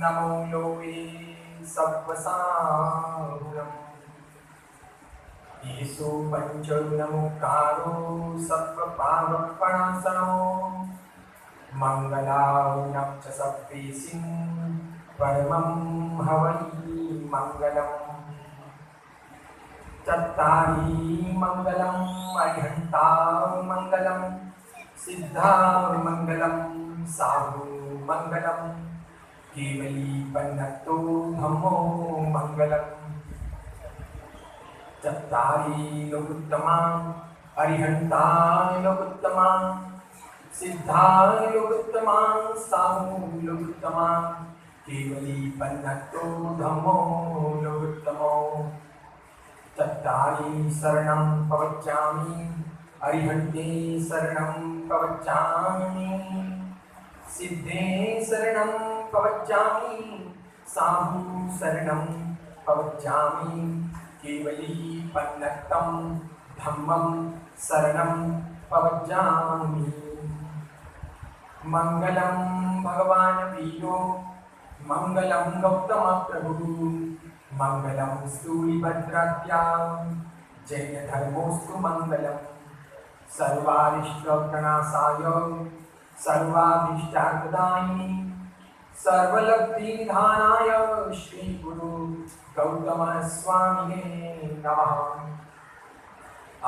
नमो लोके सत्वसाहुरम् ईशो पंचनमुकारो सत्वपावपणासनो मंगलार्णव च सप्रेसिं परमं हवै मंगलम् चत्तारि मंगलम् अरिहन्ता मंगलम् सिद्धा मंगलम् साहु मंगलम् केवली पन्नतो धम्मो मंगलम् चत्तारि लोकोत्तमा अरिहन्ता लोकोत्तमा सिद्धा लोकोत्तमा साहु लोकोत्तमा केवली पन्नतो धम्मो लोकोत्तमो चत्तारि शरणं प्रवक्ष्यामि अरिहन्ते शरणं प्रवक्ष्यामि सिद्धे शरणं प्रवक्ष्यामि साहु शरणं प्रवक्ष्यामि केवली पन्नतं धम्मं शरणं प्रवक्ष्यामि मंगलं भगवान् वीरो मंगलं गौतम प्रभु मंगलं सूरिभद्राख्या जैन धर्मोस्तु मंगलम् सर्वारिष्टप्रणाशाय सर्वाभीष्टार्थदायिनी सर्वलब्धिनिधानाय श्री गुरु गौतम स्वामिने नमः।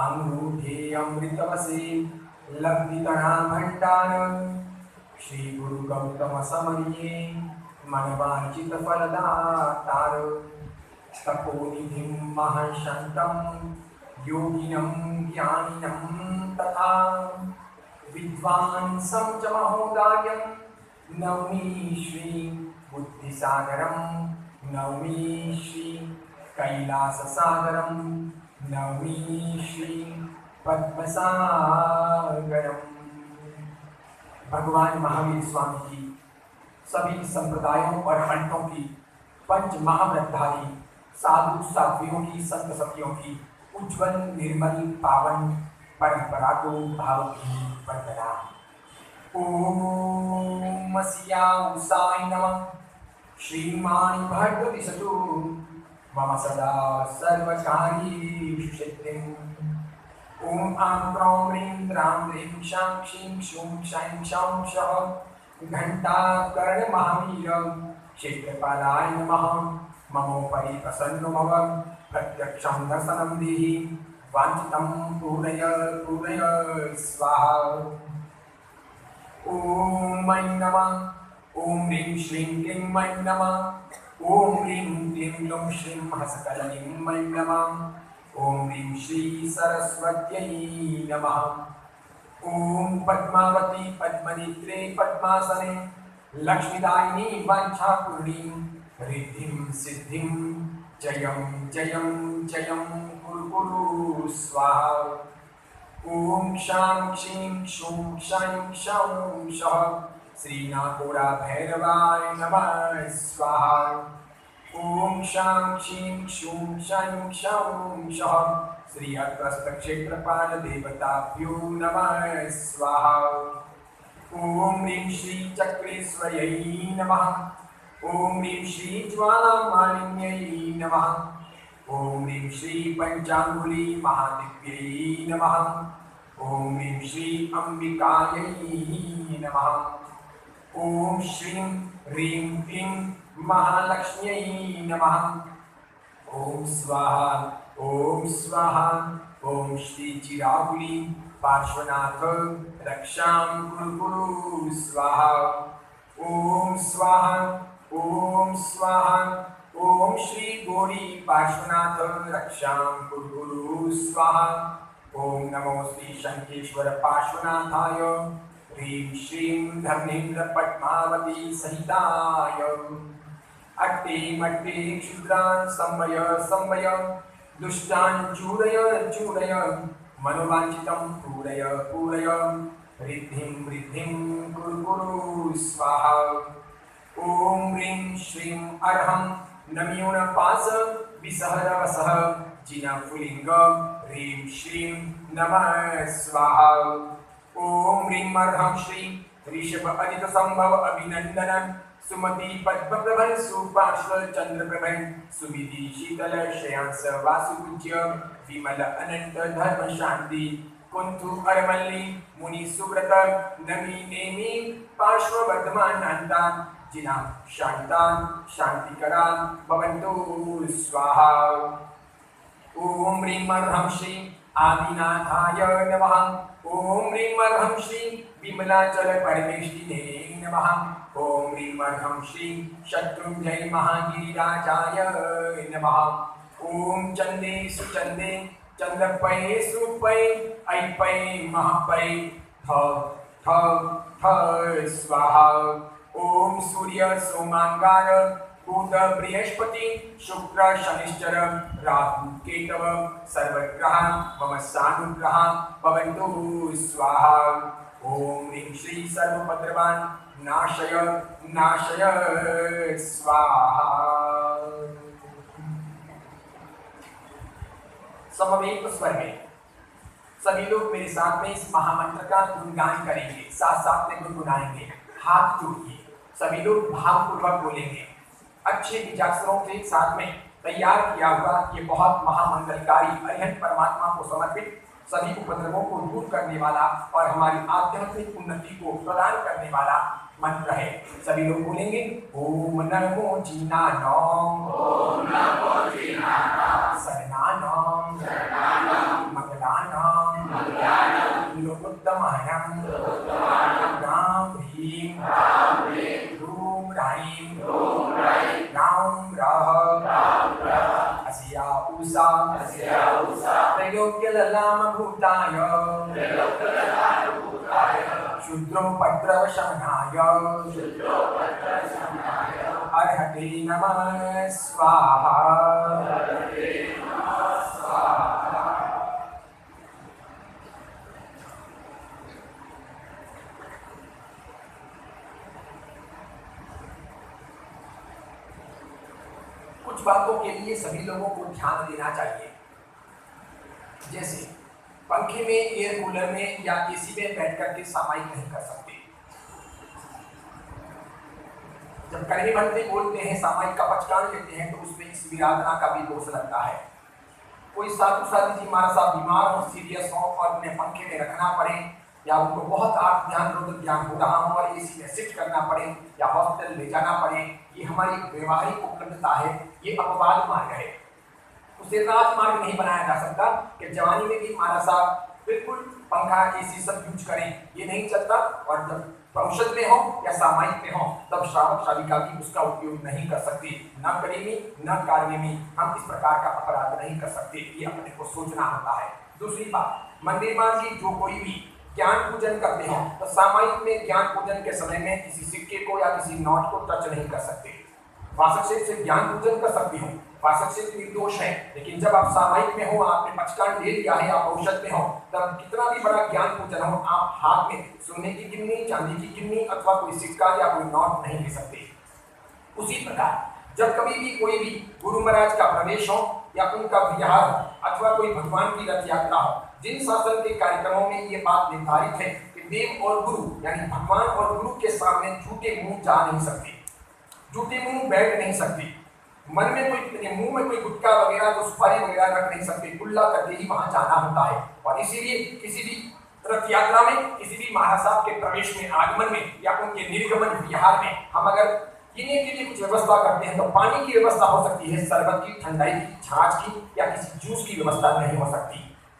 अंगूठे अमृतवसे लब्धितणा भंडार श्री गुरु गौतम समरिये मनवांचित फलदातार तपोनिधिं महाशान्तं योगिनं ज्ञानिनं तथा विद्वांसं च महोदायं नौमि श्री बुद्धिसागरं नौमि श्री कैलाससागरं नौमि श्री पद्मसागरम्। भगवान महावीर स्वामी की सभी संप्रदायों और पंथों की पंच महाव्रतधारी साधु साध्वियों की संत सखियों की उज्जवल निर्मल पावन परंपरा को भावभीनी वंदना। ओम सियाय नमः। श्रीमान भट्टदिशतु मम सदा सर्वकार्येषु। ओम आं क्रों ह्रीं द्रां ह्रीं शां क्षीं क्षूं क्षैं क्षौं क्षः घण्टाकर्णमहावीर क्षेत्रपालाय नमः। ममोपरि प्रसन्नो भव प्रत्यक्षं दर्शनं देहि वाञ्छितं पूरय पूरय स्वाहा। ॐ ऐं नमः। ॐ ह्रीं श्रीं क्लीं ऐं नमः। ॐ ह्रीं क्लीं ग्लौं श्रीं हसकलनीं ऐं नमः। ॐ ह्रीं श्री सरस्वत्यै नमः। ॐ पद्मावती पद्मनेत्रे पद्मासने लक्ष्मीदायिनी वाञ्छापूर्णीं रिद्धिं सिद्धिं जयं जयं जयं कुरु कुरु स्वाहा। ॐ शां क्षीं क्षूं क्षैं क्षौं क्षः श्रीनाकोरा भैरवाय नमः स्वाहा। ॐ शां क्षीं क्षूं क्षैं क्षौं क्षः श्री अत्रस्तक्षेत्रपाल देवताभ्यो नमः स्वाहा। ॐ ह्रीं श्री चक्रेश्वर्यै नमः। ॐ ह्रीं श्री ज्वालामालिन्यै नमः। ॐ ह्रीं श्री पञ्चाङ्गुली महादिव्यै नमः। ॐ ह्रीं श्री अम्बिकायै नमः। ॐ श्रीं ह्रीं क्लीं महालक्ष्म्यै नमः। ॐ स्वाहा ॐ स्वाहा। ॐ श्री चिराहुली पार्श्वनाथ रक्षां कुरु कुरु स्वाहा। ॐ स्वाहा ॐ स्वाहा। ॐ श्री गौरी पार्श्वनाथ रक्षां कुरु कुरु स्वाहा। ॐ नमो श्री शंखेश्वर पार्श्वनाथाय ह्रीं श्रीं धर्मेन्द्र पद्मावती सहिताय। अट्टे मट्टे क्षुद्रान् संवय संवय दुष्टान् चूरय चूरय मनोवाञ्छितं पूरय पूरय रिद्धिं रिद्धिं कुरु कुरु स्वाहा। ॐ ह्रीं श्रीं अर्हं नम्योनपास विसहरवसः जिनपुलिङ्ग ह्रीं श्रीं नमः स्वाहा। ॐ ह्रीं अर्हं श्री ऋषभ अजित संभव अभिनंदन सुमति पद्मप्रभं सुपार्श्व चंद्रप्रभं सुविधि शीतल श्रेयांस वासुपूज्य विमल अनंत धर्म शांति कुंतु अरमल्ली मुनि सुव्रत नमी नेमी पार्श्ववर्धमानान्ता जिना शांतान शांतिकरान भवन्तु स्वाहा। ओम ह्रीं ह्रं श्रीं आदिनाथाय नमः। ओम ह्रीं ह्रं श्रीं विमलाचल परमेष्टिने नमः। ओम ह्रीं ह्रं श्रीं शत्रुंजय महागिरिराजाय नमः। ओम चंदे सुचंदे चंद्रपये सुपये ऐपये महपये थ थ थ स्वाहा। ओम सूर्य सोमांगार बुध बृहस्पति शुक्र शनिश्चर राहु केतव सर्वग्रह मम सानुग्रह भवन्तु स्वाहा। ओम ह्रीं श्री सर्वोपद्रवान् नाशय नाशय स्वाहा। समवेत स्वर में सभी लोग मेरे साथ में इस महामंत्र का गुणगान करेंगे, साथ साथ में गुनगुनाएंगे। हाथ जोड़िए, सभी लोग भावपूर्वक बोलेंगे। अच्छे बीजाक्षरों के साथ में तैयार किया हुआ ये बहुत महामंगलकारी अरिहंत परमात्मा को समर्पित, सभी उपद्रवों को दूर करने वाला और हमारी आध्यात्मिक उन्नति को प्रदान करने वाला मंत्र है। सभी लोग बोलेंगे ओम नमो जीनानाम, ओम नमो जीनानाम, शरणानाम शरणानाम, मंगलानाम मंगलानाम, लोकोत्तमानाम लोकोत्तमानाम, राम ह्रीं रूम राईं राम रः अस्या उषा त्रैलोक्यललाम भूताय क्षुद्रोपद्रवशमनाय अर्हते नमः स्वाहा। कुछ बातों के लिए सभी लोगों को ध्यान देना चाहिए। जैसे पंखे में, एयर कूलर में या एसी में बैठ करके सामायिक नहीं कर सकते। जब कड़वी मंत्री बोलते हैं, सामायिक का पचकान लेते हैं, तो उसमें इस विराधना का भी दोष लगता है। कोई साधु साधु जी महाराज साहब बीमार हो, सीरियस हो और उन्हें पंखे में रखना पड़े, या उनको बहुत आत्म ध्यान रोधक ज्ञान हो रहा हो और एसी में शिफ्ट करना पड़े या हॉस्पिटल ले जाना पड़े, ये हमारी व्यवहारिक उपलब्धता है, ये अपवाद मार्ग है। उसे राजमार्ग नहीं बनाया जा सकता कि जवानी में भी महाराज साहब बिल्कुल पंखा एसी सब यूज करें, ये नहीं चलता। और जब औषध में हो या सामायिक में हो तब श्रावक श्राविका भी उसका उपयोग नहीं कर सकते। न करेंगे न कार्य में हम इस प्रकार का अपराध नहीं कर सकते, ये अपने को सोचना होता है। दूसरी बात, मंदिर में भी जो कोई भी ज्ञान पूजन करते हो तो सामायिक में ज्ञान पूजन के समय में किसी सिक्के को या किसी नोट को टच नहीं कर सकते। वासक्षेप से ज्ञान पूजन कर सकते हो, वासक्षेप निर्दोष है, लेकिन जब आप सामायिक में हो, आपने पचकान ले लिया है, आप औषध में हो, तब कितना भी बड़ा ज्ञान पूजन हो, आप हाथ में सोने की गिन्नी, चांदी की गिन्नी अथवा कोई सिक्का या कोई नोट नहीं ले सकते। उसी प्रकार जब कभी भी कोई भी गुरु महाराज का प्रवेश हो या उनका विहार हो अथवा कोई भगवान की रथ यात्रा हो, जिन शासन के कार्यक्रमों में ये बात निर्धारित है कि देव और गुरु यानी भगवान और गुरु के सामने झूठे मुंह जा नहीं सकते, झूठे मुंह बैठ नहीं सकते, मन में कोई मुंह में कोई गुटखा वगैरह तो सुपारी वगैरह रख नहीं सकते, कुल्ला करके ही वहां जाना होता है। और इसीलिए किसी भी रथ यात्रा में, किसी भी महाराज साहब के प्रवेश में, आगमन में या उनके निर्गमन विहार में हम अगर पीने के लिए कुछ व्यवस्था करते हैं तो पानी की व्यवस्था हो सकती है, शरबत की, ठंडाई की, छाछ की या किसी जूस की व्यवस्था नहीं हो सकती।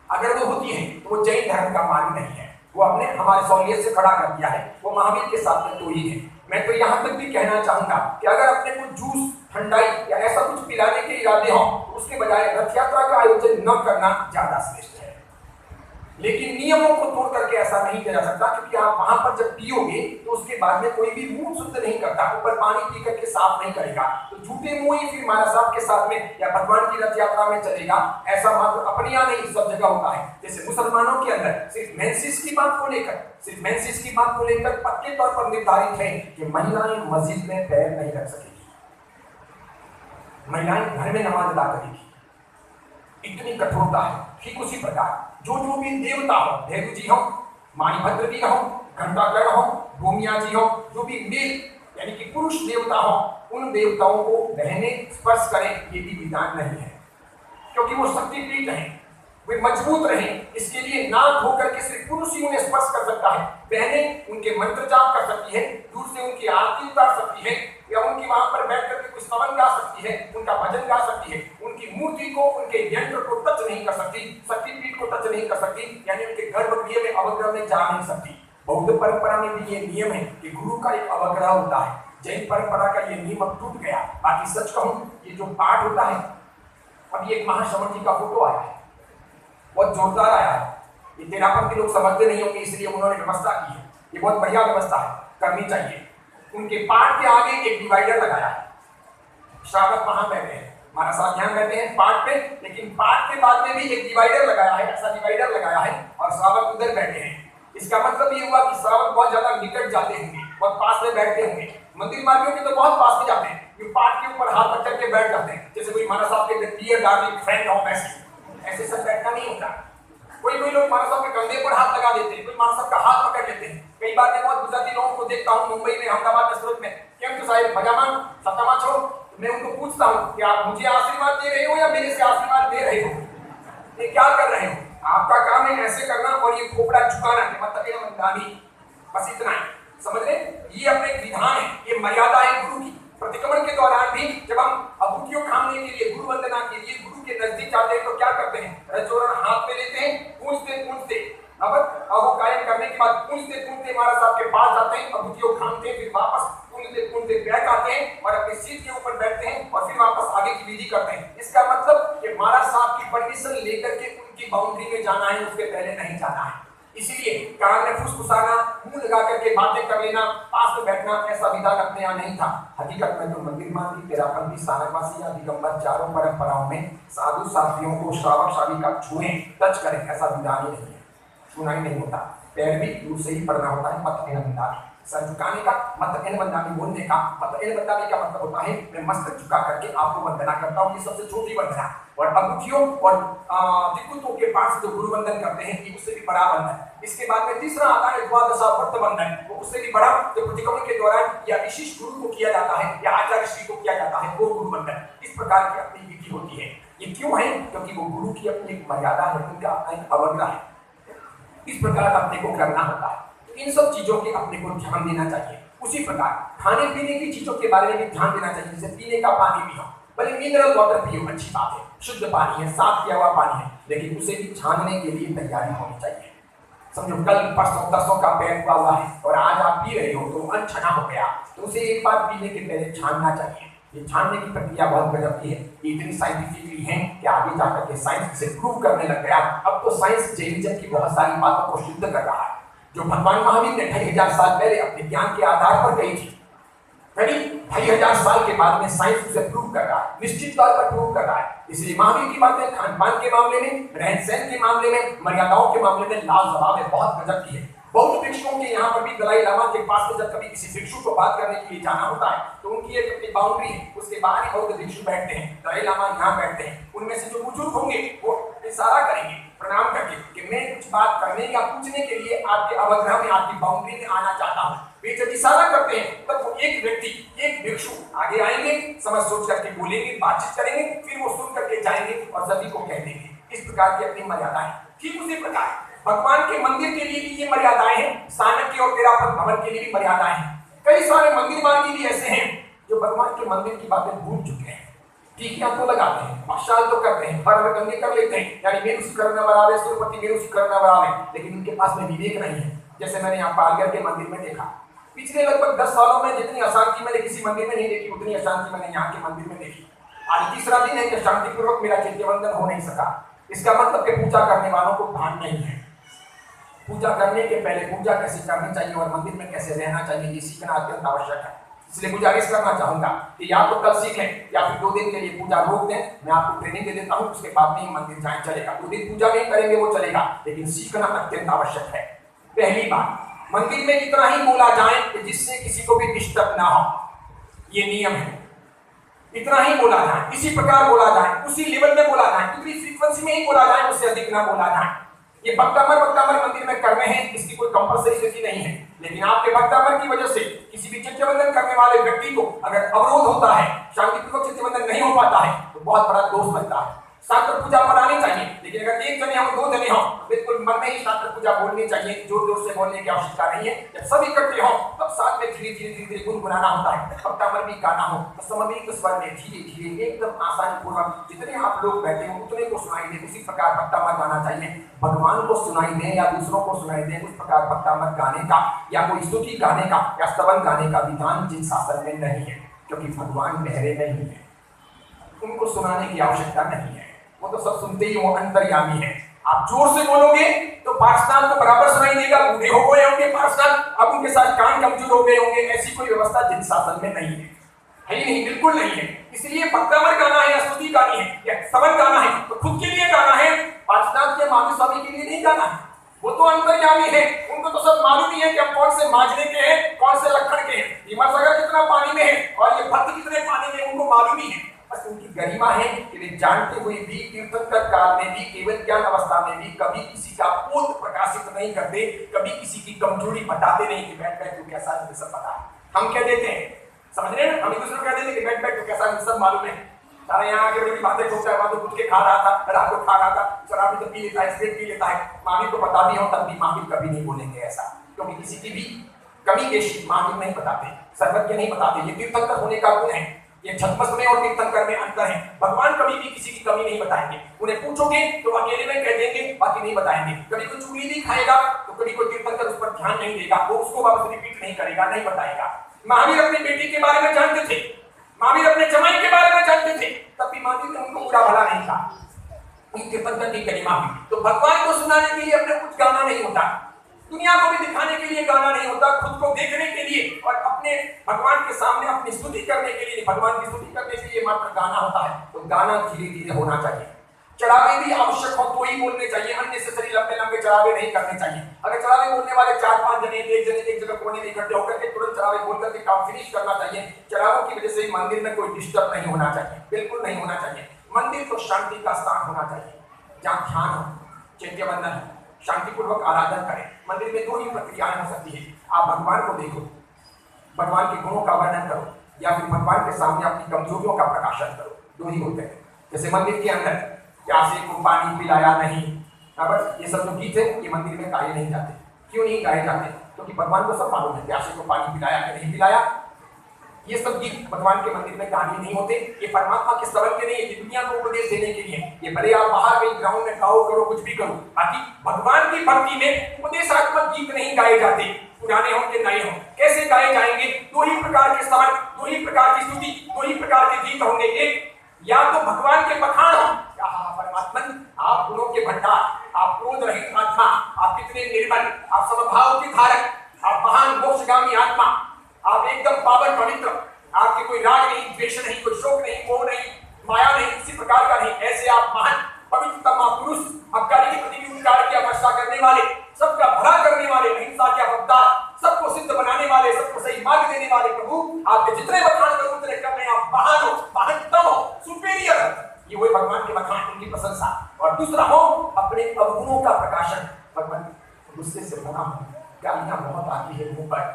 अगर वो होती है तो वो जैन धर्म का मार्ग नहीं है, वो अपने हमारे सहूलियत से खड़ा कर दिया है, वो महावीर के साथ में तो ही है। मैं तो यहाँ तक भी कहना चाहूंगा कि अगर अपने को जूस, ठंडाई या ऐसा कुछ पिलाने के इरादे हो तो उसके बजाय रथ यात्रा का आयोजन न करना ज्यादा श्रेष्ठ है। लेकिन नियमों को तोड़ करके ऐसा नहीं किया जा सकता, क्योंकि आप वहां पर जब पियोगे तो उसके बाद में कोई भी मुंह शुद्ध नहीं करता, ऊपर पानी पी करके साफ नहीं करेगा, तो झूठे मुंह ही फिर महाराज साहब के साथ में या भगवान की रथ यात्रा में चलेगा। ऐसा मात्र अपने यहाँ नहीं, सब जगह होता है। जैसे मुसलमानों के अंदर सिर्फ मेंसेस की बात को लेकर पक्के तौर पर निर्धारित है कि महिलाएं मस्जिद में पैर नहीं रख सकेगी, महिलाएं घर में नमाज अदा करेगी, इतनी कठोरता है। ठीक उसी प्रकार जो भी देवता हो, भैरव जी हो, माणिभद्र जी हो, घंटाकर्ण हो, भूमिया जी हो, जो भी मेल यानी कि पुरुष देवता हो, उन देवताओं को बहनें स्पर्श करें, ये भी विधान नहीं है, क्योंकि वो शक्तिपीठ है, वे मजबूत रहे, इसके लिए नाक होकर के सिर्फ पुरुष ही उन्हें स्पर्श कर सकता है। बहनें उनके मंत्र जाप कर सकती है, दूर से उनकी आरती उतार सकती है, या उनकी वहां पर बैठ करके कुछ स्तवन गा सकती है, उनका भजन गा सकती है। उनकी मूर्ति को, उनके यंत्र को टच नहीं कर सकती, शक्तिपीठ को टच नहीं कर सकती, यानी उनके गर्भगृह में अवग्रह में जा नहीं सकती। बौद्ध परंपरा में भी ये नियम है कि गुरु का एक अवग्रह होता है। जैन परंपरा का ये नियम अब टूट गया। बाकी सच कहूं, ये जो पाठ होता है, अभी एक महाश्रवण जी का फोटो आया है, बहुत जोरदार आया है। ये तेरापंथी लोग समझते नहीं होंगे, इसलिए उन्होंने व्यवस्था की है। ये बहुत बढ़िया व्यवस्था है, करनी चाहिए। उनके पाठ के आगे एक डिवाइडर लगाया है। श्रावक वहां बैठे हैं, हमारा साथ ध्यान बैठे हैं पाठ पे, लेकिन पाठ के बाद में भी एक डिवाइडर लगाया है, ऐसा डिवाइडर लगाया है, और श्रावक उधर बैठे हैं। इसका मतलब ये हुआ कि श्रावक बहुत ज्यादा निकट जाते होंगे, बहुत पास में बैठते होंगे। मंदिर मार्गियों के तो बहुत पास में जाते हैं, ये पाठ के ऊपर हाथ रख के बैठ जाते हैं, जैसे कोई महाराज साहब के डियर डार्लिंग फ्रेंड हो, ऐसे सब बैठना नहीं होता। कोई लोग महाराज साहब के कंधे पर हाथ लगा देते हैं, कोई महाराज साहब का हाथ पकड़ लेते हैं। कई बार मैं बहुत गुजराती लोगों को देखता हूँ मुंबई में, अहमदाबाद के सूरत में, क्यों तो साहिब भजामान सत्तामा छोड़ो, मैं उनको पूछता हूँ कि आप मुझे आशीर्वाद दे रहे हो या मेरे से आशीर्वाद ले रहे हो, ये क्या कर रहे हो? आपका काम है ऐसे करना और ये खोपड़ा झुकाना, मतलब ये मंदानी, बस इतना है, समझ रहे? ये अपने विधान है, ये मर्यादा है गुरु की। प्रतिक्रमण के दौरान भी जब हम अभूतियों खाने के लिए, गुरु वंदना के लिए गुरु के नजदीक जाते हैं तो क्या करते हैं? रजोरन हाथ में लेते हैं, पूछते अब वो कायम करने के बाद पूछते महाराज साहब के पास जाते हैं, अभूतियों खाते हैं, फिर वापस पूछते बैक आते हैं और अपनी सीट के ऊपर बैठते हैं और फिर वापस आगे की विधि करते हैं। इसका मतलब कि महाराज साहब की परमिशन लेकर के उनकी बाउंड्री में जाना है, उसके पहले नहीं जाना है। इसीलिए कान में फुसफुसाना, मुंह लगा करके बातें कर लेना, पास में बैठना, ऐसा विधान अपने यहाँ नहीं था। हकीकत में तो मंदिर मार्गी, तेरापंथी, सारकवासी या दिगंबर चारों परंपराओं में साधु साथियों को श्रावक श्राविका छुएं, टच करें, ऐसा विधान ही नहीं है, छूना ही नहीं होता। पैर भी दूर से ही पड़ना होता है। मत एन बंदामी, सर झुकाने का, मत एन बंदामी बोलने का, मत एन बंदामी का मतलब होता है मैं मस्तक झुका करके आपको वंदना करता हूँ, ये सबसे छोटी वंदना। और अभूतियों और दिक्कुतों के पास जो गुरु वंदन करते हैं, ये उससे भी बड़ा वंदन। इसके बाद में तीसरा आता है द्वादशावर्त वंदन, वो उससे भी बड़ा, जो प्रतिक्रमण के दौरान या विशिष्ट गुरु को किया जाता है या आचार्य श्री को किया जाता है, वो गुरु वंदन। इस प्रकार की अपनी विधि होती है। ये क्यों है? क्योंकि वो गुरु की अपनी एक मर्यादा है, उनका अपना एक अवग्रह है, इस प्रकार अपने को करना होता है। तो इन सब चीजों के अपने को ध्यान देना चाहिए। उसी प्रकार खाने पीने की चीजों के बारे में भी ध्यान देना चाहिए। जैसे पीने का पानी भी हो, भले मिनरल वाटर पियो, अच्छी बात है, शुद्ध पानी है, साफ किया हुआ पानी है, लेकिन उसे भी छानने के लिए तैयारी होनी चाहिए। समझो कल परसों तरसों का पैक हुआ है और आज आप पी रहे हो तो अनछना हो गया, तो उसे एक बार पीने के पहले छानना चाहिए। ये छानने की प्रक्रिया बहुत गजब की है, इतनी साइंटिफिकली है कि आगे जाकर के साइंस इसे प्रूव करने लग गया। अब तो साइंस जैनिज्म की बहुत सारी बातों को सिद्ध कर रहा है, जो भगवान महावीर ने 2500 साल पहले अपने ज्ञान के आधार पर कही थी, करीब 2500 साल के बाद में साइंस उसे प्रूव कर रहा है, निश्चित तौर पर प्रूव कर रहा है। इसलिए महावीर की बातें खान पान के मामले में, रहन सहन के मामले में, मर्यादाओं के मामले में लाजवाब है, बहुत गजब की है। बौद्ध भिक्षुओं के यहाँ पर भी दलाई लामा के पास में जब कभी किसी भिक्षु को बात करने के लिए जाना होता है तो उनकी एक अपनी बाउंड्री है, उसके बाहर ही बौद्ध भिक्षु बैठते हैं, दलाई लामा यहाँ बैठते हैं। उनमें से जो बुजुर्ग होंगे वो इशारा करेंगे प्रणाम करके कि मैं कुछ बात करने या पूछने के लिए आपके अवग्रह में, आपकी बाउंड्री में आना चाहता हूँ। वे जब इशारा करते हैं तब वो एक व्यक्ति, एक भिक्षु आगे आएंगे, समझ सोच करके बोलेंगे, बातचीत करेंगे, फिर वो सुन करके जाएंगे और सभी को कह देंगे। इस प्रकार की अपनी मर्यादाएं। ठीक उसी प्रकार भगवान के मंदिर के लिए भी ये मर्यादाएं हैं, चाणक्य और तेरापंथ भवन के लिए भी मर्यादाएं हैं। कई सारे मंदिर मार्गी भी ऐसे हैं जो भगवान के मंदिर की बातें भूल चुके हैं, टीकियां तो लगाते हैं, मशाल तो करते हैं, हर कंगे कर लेते हैं, यानी मेरु शिखर न बरावे, सुरपति मेरु शिखर न बरावे, लेकिन उनके पास में विवेक नहीं है। जैसे मैंने यहाँ पालघर के मंदिर में देखा, पिछले लगभग 10 सालों में जितनी अशांति मैंने किसी मंदिर में नहीं देखी, उतनी अशांति मैंने यहाँ के मंदिर में देखी। आज तीसरा दिन है कि शांतिपूर्वक मेरा चैत्यवंदन हो नहीं सका। इसका मतलब कि पूजा करने वालों को भान नहीं है। पूजा करने के पहले पूजा कैसे करनी चाहिए और मंदिर में कैसे रहना चाहिए, ये सीखना अत्यंत आवश्यक है। इसलिए गुजारिश करना चाहूंगा कि या तो कल सीखें या फिर 2 दिन के लिए पूजा रोक दें। मैं आपको ट्रेनिंग दे देता हूँ, उसके बाद में ही मंदिर जाए चलेगा। 2 दिन पूजा नहीं करेंगे वो चलेगा, लेकिन सीखना अत्यंत आवश्यक है। पहली बात, मंदिर में इतना ही बोला जाए कि जिससे किसी को भी डिस्टर्ब ना हो, ये नियम है। इतना ही बोला जाए, इसी प्रकार बोला जाए, उसी लेवल में बोला जाए, उसी फ्रीक्वेंसी में ही बोला जाए, उससे अधिक ना बोला जाए। ये भक्तामर मंदिर में करने हैं, इसकी कोई कंपल्सरी स्थिति नहीं है, लेकिन आपके भक्तामर की वजह से किसी भी चित्रबंधन करने वाले व्यक्ति को अगर अवरोध होता है, शांतिपूर्वक चित्रबंधन नहीं हो पाता है, तो बहुत बड़ा दोष लगता है। शास्त्र पूजा बनानी चाहिए, लेकिन अगर एक जने हो, दो जने हो, बिल्कुल मन में ही शास्त्र पूजा बोलनी चाहिए, जोर जोर से बोलने की आवश्यकता नहीं है। जब सब इकट्ठे हो तब साथ में धीरे धीरे गुनगुनाना होता है, भक्तामर भी गाना हो तो समवेत स्वर में धीरे धीरे एकदम आसानी पूर्वक जितने आप लोग बैठे हो उतने को सुनाई दे, उसी प्रकार भक्तामर गाना चाहिए। भगवान को सुनाई दे या दूसरों को सुनाई दे, उस प्रकार भक्तामर गाने का या कोई स्तुति गाने का या स्तवन गाने का विधान जिन शास्त्र में नहीं है, क्योंकि भगवान बहरे नहीं है, उनको सुनाने की आवश्यकता नहीं है, वो तो सब सुनते ही वो अंतर्यामी है। आप जोर से बोलोगे तो पार्षद को बराबर सुनाई देगा, बूढ़े हो गए होंगे पार्षद, अब उनके साथ कान कमजोर हो गए होंगे, ऐसी कोई व्यवस्था जिन शासन में नहीं है, है ही नहीं, बिल्कुल नहीं है। इसलिए भक्तामर गाना है या स्तुति गानी है या स्तवन गाना है तो खुद के लिए गाना है, पार्षद के महावीर स्वामी के लिए नहीं गाना है। वो तो अंतर्यामी है, उनको तो सब मालूम ही है कि हम कौन से माजरे के हैं, कौन से लखन के हैं, हिमसागर कितना पानी में है और ये भक्त कितने पानी में, उनको मालूम ही है। बस उनकी गरिमा है कि वे जानते हुए भी तीर्थंकर काल में भी केवल ज्ञान अवस्था में भी कभी किसी का पोत प्रकाशित नहीं करते, कभी किसी की कमजोरी बताते नहीं कि बैठ बैठ तो कैसा है, सब पता है। हम क्या देते हैं, समझ रहे हैं, हम एक दूसरे को कह देते हैं कि बैठ बैठ तो कैसा है, सब मालूम है। सारे यहाँ आके बड़ी बातें सोचता है, वहां तो कुछ के खा रहा था, रात को खा रहा था, शराब भी तो पी लेता है, सिगरेट पी लेता है, महावीर को पता भी हो तब भी महावीर कभी नहीं बोलेंगे ऐसा, क्योंकि किसी की भी कमी पेशी महावीर नहीं बताते, सर्वज्ञ नहीं बताते। ये तीर्थंकर होने का गुण है, ये छद्मस्त में और तीर्थंकर में अंतर है। भगवान कभी भी किसी की कमी नहीं बताएंगे, उन्हें पूछोगे तो अकेले में कह देंगे, बाकी नहीं बताएंगे। कभी कोई चूड़ी भी खाएगा तो कभी कोई तीर्थंकर उस पर ध्यान नहीं देगा, वो उसको वापस रिपीट नहीं करेगा, नहीं बताएगा। महावीर अपनी बेटी के बारे में जानते थे, महावीर अपने जमाई के बारे में जानते थे, तब भी महावीर ने उनको बुरा भला नहीं कहा। तीर्थंकर की गरिमा हुई। तो भगवान को सुनाने के लिए अपने कुछ गाना नहीं होता, दुनिया को भी दिखाने के लिए गाना नहीं होता, खुद को देखने के लिए और अपने भगवान के सामने अपनी स्तुति करने के लिए, भगवान की स्तुति करने के लिए मात्र गाना होता है। तो गाना धीरे धीरे होना चाहिए। चढ़ावे भी आवश्यक हो तो ही बोलने चाहिए, अननेसेसरी लंबे लंबे चढ़ावे नहीं करने चाहिए। अगर चढ़ावे बोलने वाले 4-5 जने एक जने एक जगह कोने में इकट्ठे होकर के तुरंत चढ़ावे बोल करके काम फिनिश करना चाहिए। चढ़ावों की वजह से मंदिर में कोई डिस्टर्ब नहीं होना चाहिए, बिल्कुल नहीं होना चाहिए। मंदिर तो शांति का स्थान होना चाहिए, जहाँ ध्यान हो, चैत्यबंधन हो, शांतिपूर्वक आराधना करें। मंदिर में दो ही प्रक्रियाएं हो सकती है, आप भगवान को देखो, भगवान के गुणों का वर्णन करो, या फिर भगवान के सामने अपनी कमजोरियों का प्रकाशन करो, दो ही होते हैं। जैसे मंदिर के अंदर प्यासे को पानी पिलाया नहीं, बस ये सब जो गीत है ये मंदिर में गाए नहीं जाते। क्यों नहीं गाए जाते? क्योंकि भगवान को सब मालूम है प्यासे को पानी पिलाया कि नहीं पिलाया। ये सब गीत भगवान के मंदिर में गाने नहीं होते, ये परमात्मा के स्तवन के नहीं, ये दुनिया को उपदेश देने के लिए। ये भले आप बाहर कहीं ग्राउंड में गाओ करो कुछ भी करो, बाकी भगवान की भक्ति में उपदेशात्मक गीत नहीं गाए जाते, पुराने हों के नए हों। कैसे गाए जाएंगे? दो ही प्रकार के स्तवन, दो ही प्रकार की स्तुति, दो ही प्रकार के गीत होंगे। एक या तो भगवान के बखान हो, परमात्मन आप गुणों के भंडार, आप क्रोध रहित आत्मा, आप कितने निर्मल, आप समभाव के धारक, आप महान मोक्षगामी आत्मा, आप एकदम पावन पवित्र, आपके कोई राग नहीं, द्वेष नहीं, कोई शोक नहीं, मोह नहीं, माया नहीं, किसी प्रकार का नहीं। ऐसे आप महान पवित्रतम महापुरुष, अपकारी के प्रति भी उपकार की अवस्था करने वाले, सबका भला करने वाले, अहिंसा के अवतार, सबको सिद्ध बनाने वाले, सबको सही मार्ग देने वाले प्रभु, आपके जितने बखान करो उतने कम है। आप महान हो, महानतम हो, सुपीरियर, ये वही भगवान के बखान, उनकी प्रशंसा। और दूसरा हो अपने अवगुणों का प्रकाशन। भगवान गुस्से से भरा हूं, गालियां बहुत आती है मुंह पर,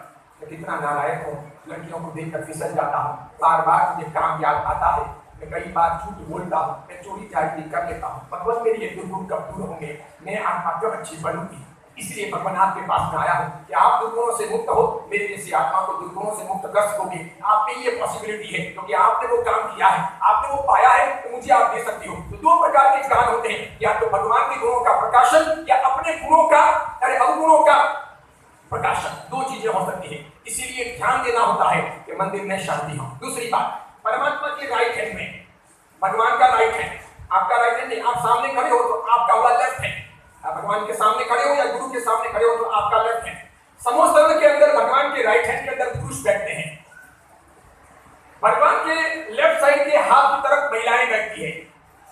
मैं कितना नालायक हूँ, लड़कियों को देखकर फिसल जाता हूँ, बार बार मुझे काम याद आता है, मैं कई बार झूठ बोलता हूँ, मैं चोरी चारी कर लेता हूँ। भगवान मेरे ये दुर्गुण कब दूर होंगे, मैं आत्मा कब अच्छी बनूंगी। इसलिए भगवान आपके पास में आया हूँ कि आप दुर्गुणों से मुक्त हो, मेरे जैसी आत्मा को दुर्गुणों से मुक्त कर सकोगे। आप में ये पॉसिबिलिटी है, क्योंकि आपने वो काम किया है, आपने वो पाया है, तो मुझे आप दे सकती हो। तो दो प्रकार के ज्ञान होते हैं, या तो भगवान के गुणों का प्रकाशन या अपने गुणों का, अरे अवगुणों का प्रकाशन। दो चीजें हो सकती है, इसीलिए ध्यान देना होता है कि मंदिर में शांति हो। दूसरी बात, परमात्मा के राइट हैंड में, भगवान का राइट हैंड, आपका राइट हैंड नहीं, आप सामने खड़े हो तो आपका वाला लेफ्ट हैंड, भगवान के सामने खड़े हो या गुरु के सामने खड़े हो तो आपका लेफ्ट हैंड। समोस्तंभ के अंदर भगवान के राइट हैंड के अंदर पुरुष बैठते हैं, भगवान के लेफ्ट साइड के हाथ की तरफ महिलाएं बैठती है।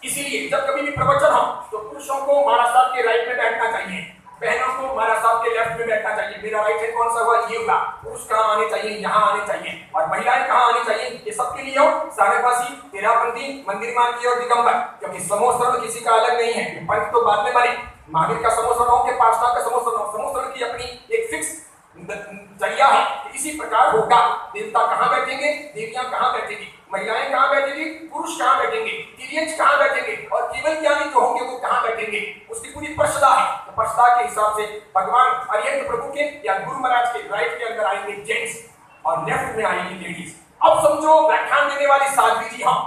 इसीलिए जब कभी भी प्रवचन हो तो पुरुषों को महाराज साहब के राइट में बैठना चाहिए, बहनों को महाराज साहब के लेफ्ट में बैठना चाहिए। मेरा राइट हैंड कौन सा हुआ? ये हुआ। पुरुष कहाँ आने चाहिए? यहाँ आने चाहिए। और महिलाएं कहाँ आनी चाहिए? ये सबके लिए हो, साढ़ेपासी, तेरापंथी, मंदिर मान की और दिगंबर, क्योंकि समोस्तंभ किसी का अलग नहीं है। पंथ तो बाद में बने, महावीर का समोसरण हो के पार्षद का समोसरण हो, समोसरण की अपनी एक फिक्स जरिया है। इसी प्रकार होगा, देवता कहाँ बैठेंगे, देवियां कहाँ बैठेंगी, महिलाएं कहाँ बैठेंगी, पुरुष कहाँ बैठेंगे, तिर्यंच कहाँ बैठेंगे और केवल ज्ञानी जो होंगे वो कहाँ बैठेंगे, उसकी पूरी पर्षदा है। तो पर्षदा के हिसाब से भगवान अरिहंत प्रभु के या गुरु महाराज के राइट के अंदर आएंगे जेंट्स और लेफ्ट में आएंगी लेडीज। अब समझो व्याख्यान देने वाली साध्वी जी हाँ,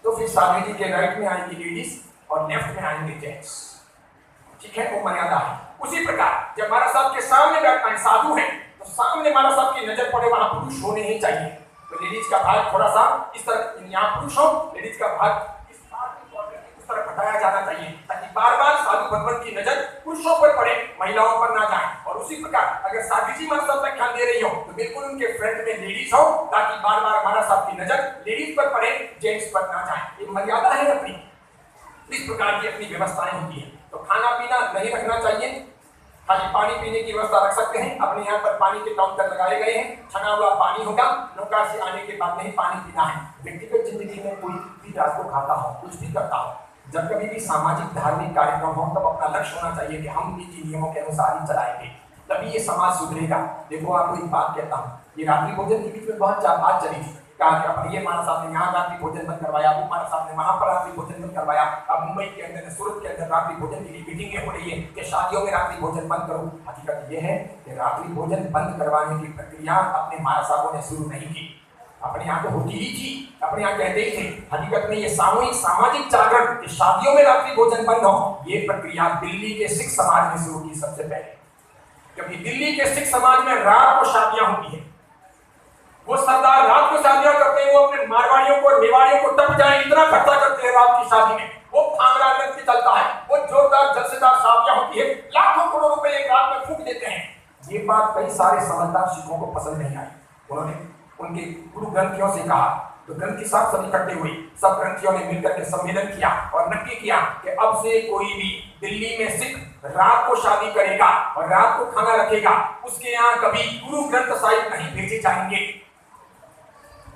तो फिर साध्वी जी के राइट में आएंगी लेडीज और लेफ्ट में आएंगे जेंट्स। ठीक है, वो मर्यादा है। उसी प्रकार जब महाराज साहब के सामने बैठना है साधु है तो सामने महाराज साहब की नजर पड़े वहां पुरुष होने ही चाहिए। तो लेडीज का भाग थोड़ा सा इस तरह, यहाँ पुरुष हो, लेडीज का भाग इस तरह हटाया जाना चाहिए ताकि बार बार साधु भगवान की नजर पुरुषों पर पड़े, महिलाओं पर ना जाए। और उसी प्रकार अगर साध्वी जी महाराज साहब तक ध्यान दे रही हो तो बिल्कुल उनके फ्रंट में लेडीज हो ताकि बार बार महाराज साहब की नजर लेडीज पर पड़े, जेंट्स पर ना जाए। ये मर्यादा है अपनी, इस प्रकार की अपनी व्यवस्थाएं होती है। तो खाना पीना नहीं रखना चाहिए, खाली पानी पीने की व्यवस्था रख सकते हैं। अपने यहाँ पर पानी के काउंटर लगाए गए हैं, छना हुआ पानी होगा, नौका से आने के बाद नहीं पानी पीना है। व्यक्तिगत जिंदगी में कोई भी रात को खाता हो, कुछ भी करता हो, जब कभी भी सामाजिक धार्मिक कार्यक्रम हो तब अपना लक्ष्य होना चाहिए कि हम नीति नियमों के अनुसार ही चलाएंगे, तभी ये समाज सुधरेगा। देखो आपको एक बात कहता हूँ, ये रात्रि भोजन के बीच में बहुत बात चली थी, कहा कि अब ये महाराज साहब ने यहाँ रात्रि भोजन बंद करवाया, वो महाराज साहब ने वहां पर रात्रि भोजन बंद करवाया। अब मुंबई के अंदर, सूरत के अंदर रात्रि भोजन के लिए मीटिंगें हो रही है कि शादियों में रात्रि भोजन बंद करो। हकीकत ये है कि रात्रि भोजन बंद करवाने की प्रक्रिया अपने महाराज साहबों ने शुरू नहीं की, अपने यहाँ तो होती ही थी, अपने यहाँ कहते ही थे। हकीकत में ये सामूहिक सामाजिक जागरण कि शादियों में रात्रि भोजन बंद हो, ये प्रक्रिया दिल्ली के सिख समाज ने शुरू की सबसे पहले, क्योंकि दिल्ली के सिख समाज में रात को शादियां होती है। वो सरदार रात को शादियां करते हैं, वो अपने मारवाड़ियों को मेवाड़ियों को टप जाए इतना खर्चा करते हैं रात की शादी में। वो भांगड़ा नृत्य चलता है, वो जोरदार जलसेदार शादियां होती है, लाखों करोड़ों रुपए एक रात में फूंक देते हैं। ये बात कई सारे समझदार सिखों को पसंद नहीं आई। उन्होंने उनके गुरु ग्रंथियों से कहा, तो ग्रंथी साहब सब इकट्ठे हुए, सब ग्रंथियों ने मिलकर के सम्मेलन किया और नक्की किया कि अब से कोई भी दिल्ली में सिख रात को शादी करेगा और रात को खाना रखेगा, उसके यहाँ कभी गुरु ग्रंथ साहिब नहीं भेजे जाएंगे,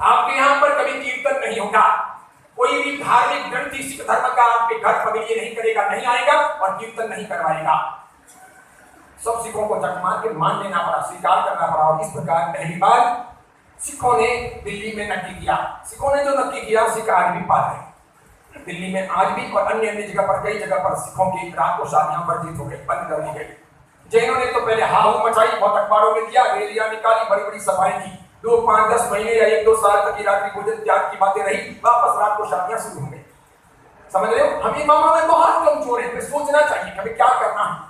आपके यहाँ पर कभी कीर्तन नहीं होगा, कोई भी धार्मिक ग्रंथी सिख धर्म का आपके घर पगड़िए नहीं करेगा, नहीं आएगा और कीर्तन नहीं करवाएगा। सब सिखों को जट मार के मान लेना पड़ा, स्वीकार करना पड़ा। और इस प्रकार पहली बार सिखों ने दिल्ली में नक्की किया। सिखों ने जो नक्की किया सिख आज भी पाल रहे दिल्ली में, आज भी और अन्य अन्य जगह पर, कई जगह पर सिखों की रात को शादियां वर्जित हो गई, बंद कर दी गई। जैनों ने तो पहले हाहू मचाई, बहुत अखबारों में दिया, रैलियां निकाली, बड़ी बड़ी सभाएं की, 2, 5, 10 महीने या 1-2 साल तक की रात्रि भोजन त्याग की बातें रही, वापस रात को शादियां शुरू हो गई। समझ रहे हो, हम ये मामलों में बहुत कमजोर है, हमें सोचना चाहिए हमें क्या करना है।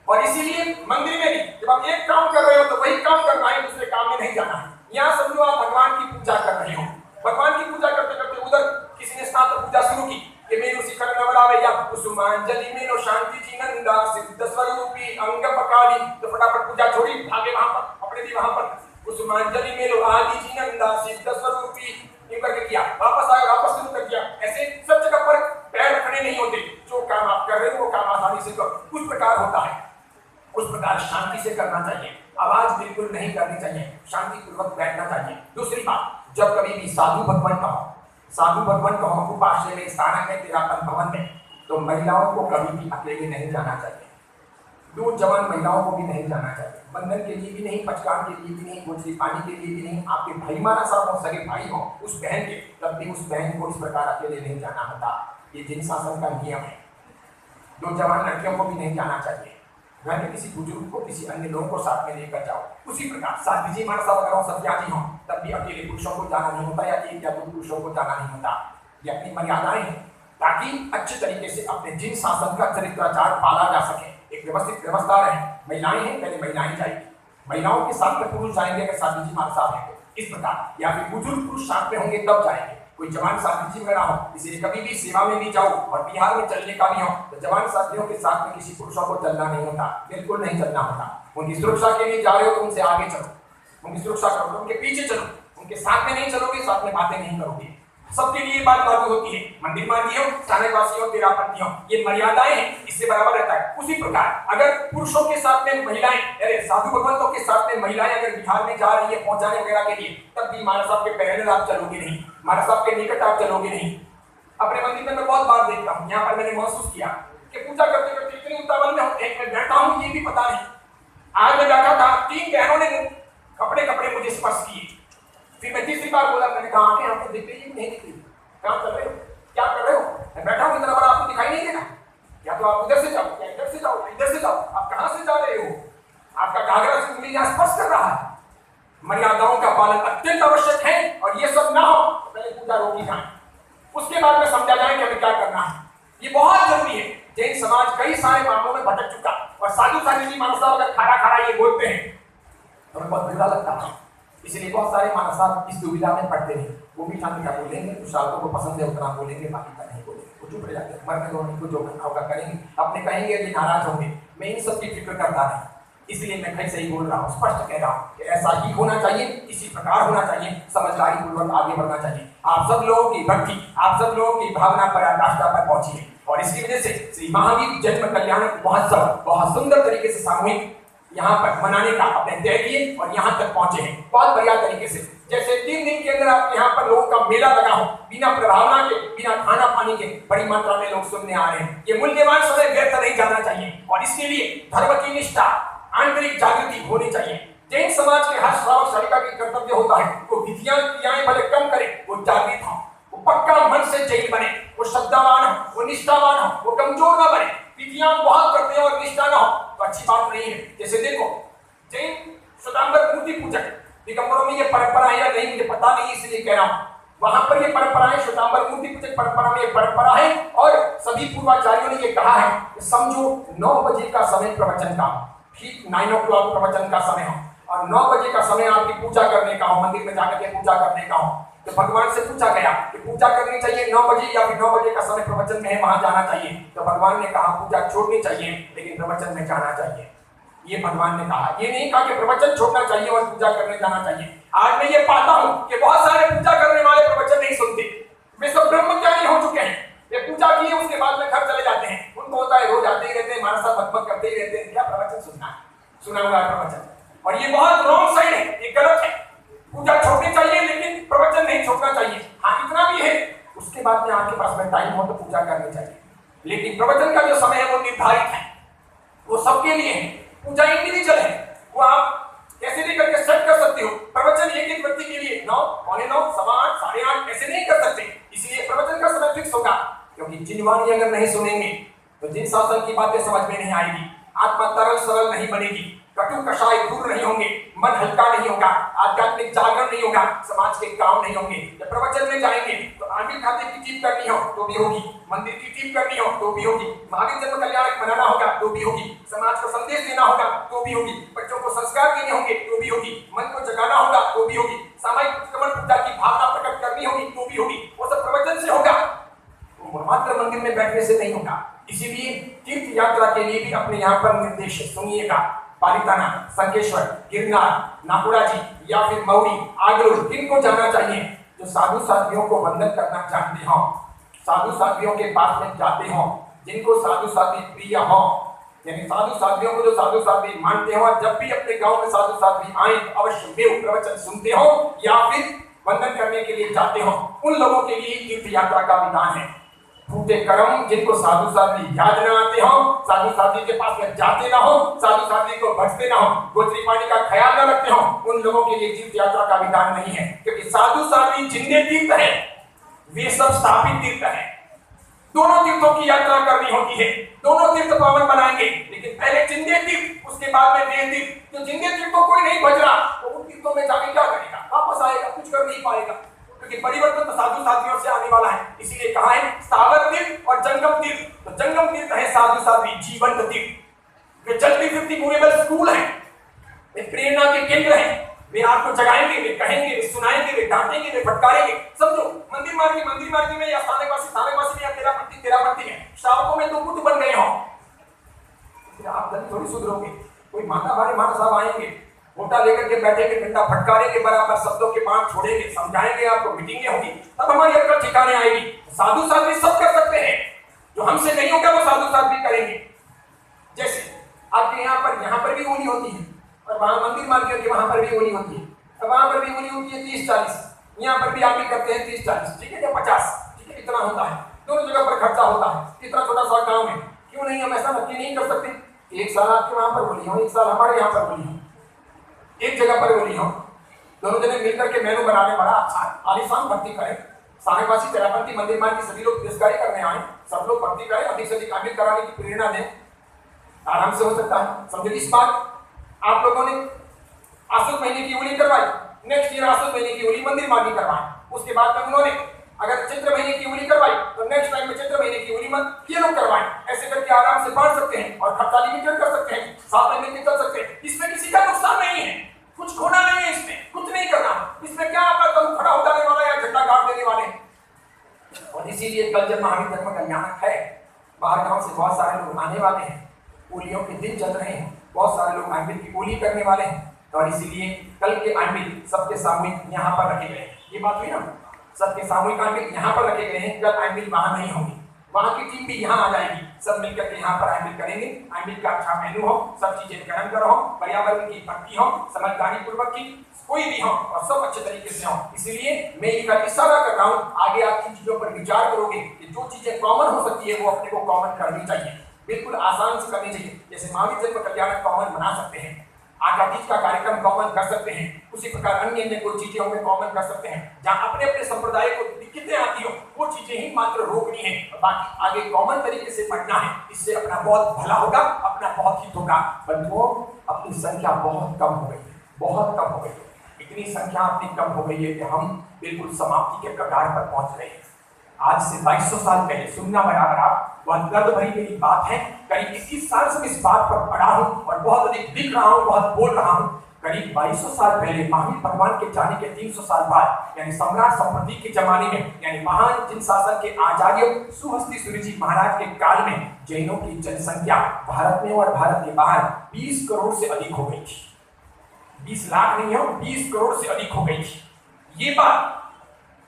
और इसीलिए मंदिर में भी जब आप एक काम कर रहे हो तो वही काम करना है, दूसरे काम में नहीं जाना है। यहाँ समझो आप भगवान की पूजा कर रहे हो, भगवान की पूजा करते करते उधर किसी ने स्नातक पूजा शुरू की कि मेरू शिखर नवरावैया कुसुमांजलि मेनो शांति जी नंदा सिद्ध स्वरूपी अंग पकाली, तो फटाफट पूजा छोड़ी, भागे वहां पर, अपने भी वहां पर कुसुमांजलि मेलो आदि जी नंदा सिद्ध स्वरूपी ये करके किया, वापस आए, वापस शुरू कर दिया। ऐसे सब जगह पर पैर रखने नहीं होते, जो काम आप कर रहे हो वो काम आसानी से करो, कुछ प्रकार होता है, उस प्रकार शांति से करना चाहिए, आवाज बिल्कुल नहीं करनी चाहिए, शांति पूर्वक बैठना चाहिए। दूसरी बात, जब कभी भी साधु भगवान कहो उपाश्रय में, स्थानक में, तेरापन भवन में, तो महिलाओं को कभी भी अकेले नहीं जाना चाहिए, दूर जवान महिलाओं को भी नहीं जाना चाहिए, बंधन के लिए भी नहीं, पचकान के लिए भी नहीं, गुजरी पानी के लिए भी नहीं। आपके भाई माना साहब हो, सगे भाई हो, उस बहन के, तब भी उस बहन को इस प्रकार अकेले नहीं जाना होता, ये जिन शासन का नियम है। दो जवान लड़कियों को भी नहीं जाना चाहिए, घर में किसी बुजुर्ग को, किसी अन्य लोगों को साथ में लेकर जाओ। उसी प्रकार साध्वी जी महाराज साहब अगर सत्याजी हो तब भी अकेले पुरुषों को जाना नहीं होता, या 1 या 2 पुरुषों को जाना नहीं होता। ये अपनी मर्यादाएं हैं ताकि अच्छे तरीके से अपने जिन शासन का चरित्राचार पाला जा सके, एक व्यवस्थित व्यवस्था रहे। महिलाएं हैं, पहले महिलाएं जाएंगी, महिलाओं के साथ में पुरुष जाएंगे अगर साध्वी जी महाराज साहब हैं, इस प्रकार, या फिर बुजुर्ग पुरुष साथ में होंगे तब जाएंगे। कोई जवान साथी में ना हो, इसलिए कभी भी सेवा में भी जाओ और बिहार में चलने का भी हो तो जवान साथियों के साथ में किसी पुरुषों को चलना नहीं होता, बिल्कुल नहीं चलना होता। उनकी सुरक्षा के लिए जा रहे हो तो उनसे आगे चलो, उनकी सुरक्षा करो, उनके पीछे चलो, उनके साथ में नहीं चलोगे, साथ में बातें नहीं करोगे। सबके लिए बात लागू होती है, मंदिर मार्गियों, चाणक्यवासियों, तेरापंथियों, ये मर्यादाएं हैं, इससे बराबर रहता है। उसी प्रकार अगर पुरुषों के साथ में महिलाएं, अरे साधु भगवंतों के साथ में महिलाएं अगर बिहार में जा रही है पहुंचाने वगैरह के लिए, तब भी महाराज साहब के पैरेलल आप चलोगे नहीं, महाराज साहब के निकट आप चलोगे नहीं। अपने मंदिर में मैं बहुत बार देखता हूँ, यहाँ पर मैंने महसूस किया कि पूजा करते करते इतनी उतावल में होते हैं मैं बैठा हूं ये भी पता नहीं। आज मैं बैठा था, 3 बहनों ने कपड़े कपड़े मुझे स्पर्श किए। फिर मैं तीसरी बार बोला, मैंने कहा आंखें आपको दिख रही है नहीं दिख रही? कहाँ कर रहे हो, क्या कर रहे हो? मैं बैठा हूँ इतना बड़ा, आपको दिखाई नहीं देगा? या तो आप उधर से जाओ या इधर से जाओ, इधर से जाओ। आप कहाँ से जा रहे हो? आपका घाघरा से उंगली यहाँ स्पर्श कर रहा है। मर्यादाओं का पालन अत्यंत आवश्यक है और ये सब ना हो तो पहले पूजा रोकी जाए, उसके बाद में समझा जाए कि हमें क्या करना है। ये बहुत जरूरी है। जैन समाज कई सारे मामलों में भटक चुका और साधु साधु जी मानव साहब अगर खारा खारा ये बोलते हैं तो हमें बहुत बुरा लगता है। इसलिए बहुत सारे मानव साहब इस दुविधा में पड़ते हैं। वो भी ठान क्या बोलेंगे, कुछ शायदों को पसंद है उतना बोलेंगे, बाकी का नहीं बोलेंगे, वो चुप रह जाते हैं। मरने दो, इनको जो करना होगा करेंगे, अपने कहेंगे कि नाराज होंगे। मैं इन सब की फिक्र करता नहीं, इसलिए मैं कहीं से ही बोल रहा हूँ, स्पष्ट कह रहा हूँ कि ऐसा ही होना चाहिए, इसी प्रकार होना चाहिए, समझदारी पूर्वक आगे बढ़ना चाहिए। आप सब लोगों की भक्ति, आप सब लोगों की भावना पराकाष्ठा पर पहुंची है और इसकी वजह से श्री महावीर जन्म कल्याण महोत्सव बहुत सुंदर तरीके से सामूहिक यहाँ पर मनाने का अपने तय किए और यहाँ तक पहुंचे हैं बहुत बढ़िया तरीके से। जैसे 3 दिन के अंदर आप यहाँ पर लोगों का मेला लगा हो, बिना प्रभावना के, बिना खाना पानी के बड़ी मात्रा में लोग सुनने आ रहे हैं। ये मूल्यवान समय व्यर्थ नहीं जाना चाहिए और इसके लिए धर्म की निष्ठा, आंतरिक जागृति होनी चाहिए। जैन समाज के हर श्रावक श्राविका की कर्तव्य होता है वो विधियां क्रियाएं भले कम करे, वो जागृत हो, वो पक्का मन से जैन बने, वो श्रद्धावान हो, वो निष्ठावान हो, वो कमजोर ना बने। विधियां बहुत करते हैं और निष्ठा ना हो तो अच्छी बात नहीं है। जैसे देखो जैन श्वेतांबर मूर्ति पूजक दिगंबरों में ये परंपरा है या नहीं मुझे पता नहीं, इसलिए कह रहा हूँ। वहां पर ये परंपरा है, श्वेतांबर मूर्ति पूजक परंपरा में ये परंपरा है और सभी पूर्वाचार्यों ने ये कहा है कि समझो 9 बजे का समय प्रवचन का, ठीक 9 o'clock प्रवचन का समय हो और 9 बजे का समय आपकी पूजा करने का हो, मंदिर में जाकर के पूजा करने का हो। तो भगवान से पूछा गया कि पूजा करनी चाहिए 9 बजे या फिर 9 बजे का समय प्रवचन में है वहां जाना चाहिए? तो भगवान ने कहा पूजा छोड़नी चाहिए लेकिन प्रवचन में जाना चाहिए। ये भगवान ने कहा, ये नहीं कहा कि प्रवचन छोड़ना चाहिए और पूजा करने जाना चाहिए। आज मैं ये पाता हूँ कि बहुत सारे पूजा करने वाले प्रवचन नहीं सुनते, वे सब ब्रह्मज्ञानी हो चुके हैं। वे पूजा किए उसके बाद में घर चले जाते हैं, उनको होता है रोज आते ही रहते हैं, हमारे साथ बकबक करते ही रहते हैं, क्या प्रवचन सुनना है, सुना हुआ प्रवचन। और ये बहुत रॉन्ग साइड है, ये गलत है। पूजा छोड़नी चाहिए लेकिन प्रवचन नहीं छोड़ना चाहिए। हाँ इतना भी है, उसके बाद में आपके पास में टाइम हो तो पूजा करनी चाहिए, लेकिन प्रवचन का जो समय है वो निर्धारित है, वो सबके लिए है। पूजा इंडिविजुअल है, वो आप कैसे भी करके सेट कर सकते हो। प्रवचन एक एक व्यक्ति के लिए 9, 9:15, 8:15, 8:30 ऐसे नहीं कर सकते। इसलिए प्रवचन का समय फिक्स होगा, क्योंकि जिन वाणी अगर नहीं सुनेंगे तो जिन शासन की बातें समझ में नहीं आएगी, आत्मा तरल सरल नहीं बनेगी, कटु कषाय दूर नहीं होंगे, मन हल्का नहीं होगा, आध्यात्मिक जागरण नहीं होगा, समाज के काम नहीं होंगे। जब प्रवचन में जाएंगे तो आमिर खाते की टीप करनी हो तो भी होगी, मंदिर की टीप करनी हो तो भी होगी, महावीर जन्म कल्याण मनाना होगा तो भी होगी, समाज को संदेश देना होगा तो भी होगी, बच्चों को संस्कार देने होंगे तो भी होगी, मन को जगाना होगा तो भी होगी, सामाजिक उत्क्रमण पूजा की भावना प्रकट करनी होगी तो भी होगी। वो सब प्रवचन से होगा, मात्र मंदिर में बैठने से नहीं होगा। इसीलिए तीर्थ यात्रा के लिए भी अपने यहाँ पर निर्देश सुनिएगा। पालिताना, संकेश्वर, गिरनार, नाकुड़ा जी या फिर मौरी, आगलूर, किनको जाना चाहिए? जो साधु साध्वियों को वंदन करना चाहते हो, साधु साध्वियों के पास में जाते हो, जिनको साधु साध्वी प्रिय हो, यानी साधु साध्वियों को जो साधु साध्वी मानते हो, जब भी अपने गांव में साधु साध्वी आए अवश्य वे प्रवचन सुनते हो या फिर वंदन करने के लिए जाते हो, उन लोगों के लिए तीर्थ यात्रा का विधान है। फूटे कर्म जिनको साधु साध्वी याद न आते हो, साधु साध्वी के पास में जाते ना हो, साधु साध्वी को भजते ना हो, गोत्री पानी का ख्याल न रखते हो, उन लोगों के लिए तीर्थ यात्रा का विधान नहीं है। क्योंकि साधु साध्वी जिंदे तीर्थ है, वे सब स्थापित तीर्थ है। दोनों तीर्थों की यात्रा करनी होती है, दोनों तीर्थ पावन बनाएंगे, लेकिन पहले जिंदे तीर्थ उसके बाद में वे तीर्थ। जो जिंदे तीर्थ को कोई नहीं भज रहा तो उन तीर्थों में जाके क्या करेगा? वापस आएगा, कुछ कर नहीं पाएगा, क्योंकि परिवर्तन तो साधु साध्वियों से आने वाला है। इसीलिए कहा है स्थावर तीर्थ और जंगम तीर्थ। तो जंगम तीर्थ है साधु साध्वी, जीवंत तीर्थ, वे चलती फिरती मूवेबल स्कूल है, वे प्रेरणा के केंद्र है। वे आपको जगाएंगे, वे कहेंगे, वे सुनाएंगे, वे डांटेंगे, वे फटकारेंगे। समझो मंदिर मार्गी में या स्थानकवासी में या तेरा पट्टी में श्रावकों में तो बुद्ध बन गए हो, आप जल्दी थोड़ी सुधरोगे। कोई माता भारी माता साहब आएंगे, मोटा लेकर के बैठेंगे, डंडा फटकारेंगे, बराबर शब्दों के बाण छोड़ेंगे, समझाएंगे आपको, मीटिंगें होगी, तब हमारी अक्ल ठिकाने आएगी। साधु साध्वी सब कर सकते हैं, जो हमसे नहीं होगा वो साधु साध्वी करेंगे। जैसे आपके यहाँ पर भी होली होती है और वहां मंदिर मार्ग के वहां पर भी होली होती है, और वहां पर भी होली होती है 30-40, यहाँ पर भी आप भी करते हैं 30-40, ठीक है, या 50, ठीक है, इतना होता है। दोनों जगह पर खर्चा होता है, इतना छोटा सा गांव में क्यों नहीं हम ऐसा नक्की नहीं कर सकते? एक साल आपके वहां पर बोली हो, एक साल हमारे यहाँ पर बोली हो, एक जगह पर बोली हो, दोनों जने मिलकर के मेनू बनाने बड़ा अच्छा है, आलिशान भर्ती करें, सानेवासी तेरापंथी मंदिर मान की सभी लोग तिरस्कारी करने आए, सब लोग भर्ती करें, अधिक से अधिक आमिल कराने की प्रेरणा दें, आराम से हो सकता है। समझे इस बात? आप लोगों ने आसुद महीने की होली करवाई, नेक्स्ट ईयर आसुद महीने की होली मंदिर मार्गी करवाएं, उसके बाद में उन्होंने अगर चैत्र महीने की होली करवाई तो नेक्स्ट टाइम में चैत्र महीने की होली ये लोग करवाएं। ऐसे करके आराम से बांट सकते हैं और खर्चा लिमिटेड कर सकते हैं, साथ में मिलकर चल सकते हैं। इसमें किसी का नुकसान नहीं है, कुछ खोना नहीं है, इसमें कुछ नहीं करना। इसमें क्या आपका कल खड़ा हो जाने वाला या झंडा गाड़ देने वाले। और इसीलिए कल जब महावीर धर्म कल्याणक है, बाहर गांव से बहुत सारे लोग आने वाले हैं, होलियों के दिन चल रहे हैं, बहुत सारे लोग आमिर की होली करने वाले हैं, और इसीलिए कल के आमिर सबके सामूहिक यहाँ पर रखे गए हैं। ये बात हुई ना, सबके सामूहिक आमिर यहाँ पर रखे गए हैं। कल आमिर वहां नहीं होंगे, वहां की टीम भी यहाँ आ जाएगी, सब मिलकर के यहाँ पर आमिर करेंगे। आमिर का अच्छा मेनू हो, सब चीजें ग्रहण करो, पर्यावरण की भक्ति हो, समझदारी पूर्वक की कोई भी हो, और सब अच्छे तरीके से हो। इसलिए मैं ये इशारा कर रहा हूँ, आगे आप इन चीजों पर विचार करोगे कि जो चीजें कॉमन हो सकती है वो अपने को कॉमन करनी चाहिए, बिल्कुल आसान से करनी चाहिए। जैसे महावीर जन्म कल्याणक कॉमन बना सकते हैं, आकातीज का कार्यक्रम कॉमन कर सकते हैं, उसी प्रकार अन्य अन्य कोई चीजें हमें कॉमन कर सकते हैं। जहां अपने अपने संप्रदाय को दिक्कतें आती हो वो चीजें ही मात्र रोकनी है, बाकी आगे कॉमन तरीके से पढ़ना है। इससे अपना बहुत भला होगा, अपना बहुत हित होगा। बंधुओं, अपनी संख्या बहुत कम हो गई है, बहुत कम हो गई है। इतनी संख्या अपनी कम हो गई है कि हम बिल्कुल समाप्ति के कगार पर पहुंच रहे हैं। आज से 2200 साल पहले, सुनना बराबर आप, वह दर्द भरी मेरी बात है। करीब 21 साल से इस बात पर पढ़ा हूं और बहुत अधिक लिख रहा हूं, बहुत बोल रहा हूं। करीब 2200 साल पहले महावीर भगवान के जाने के 300 साल बाद, यानी सम्राट संप्रति के जमाने में, यानी महान जिन शासन के आचार्य सुहस्तिसूरि जी महाराज के काल में, जैनों की जनसंख्या भारत में और भारत के बाहर 20 करोड़ से अधिक हो गई थी। 20 लाख नहीं हो, 20 करोड़ से अधिक हो गई थी। ये बात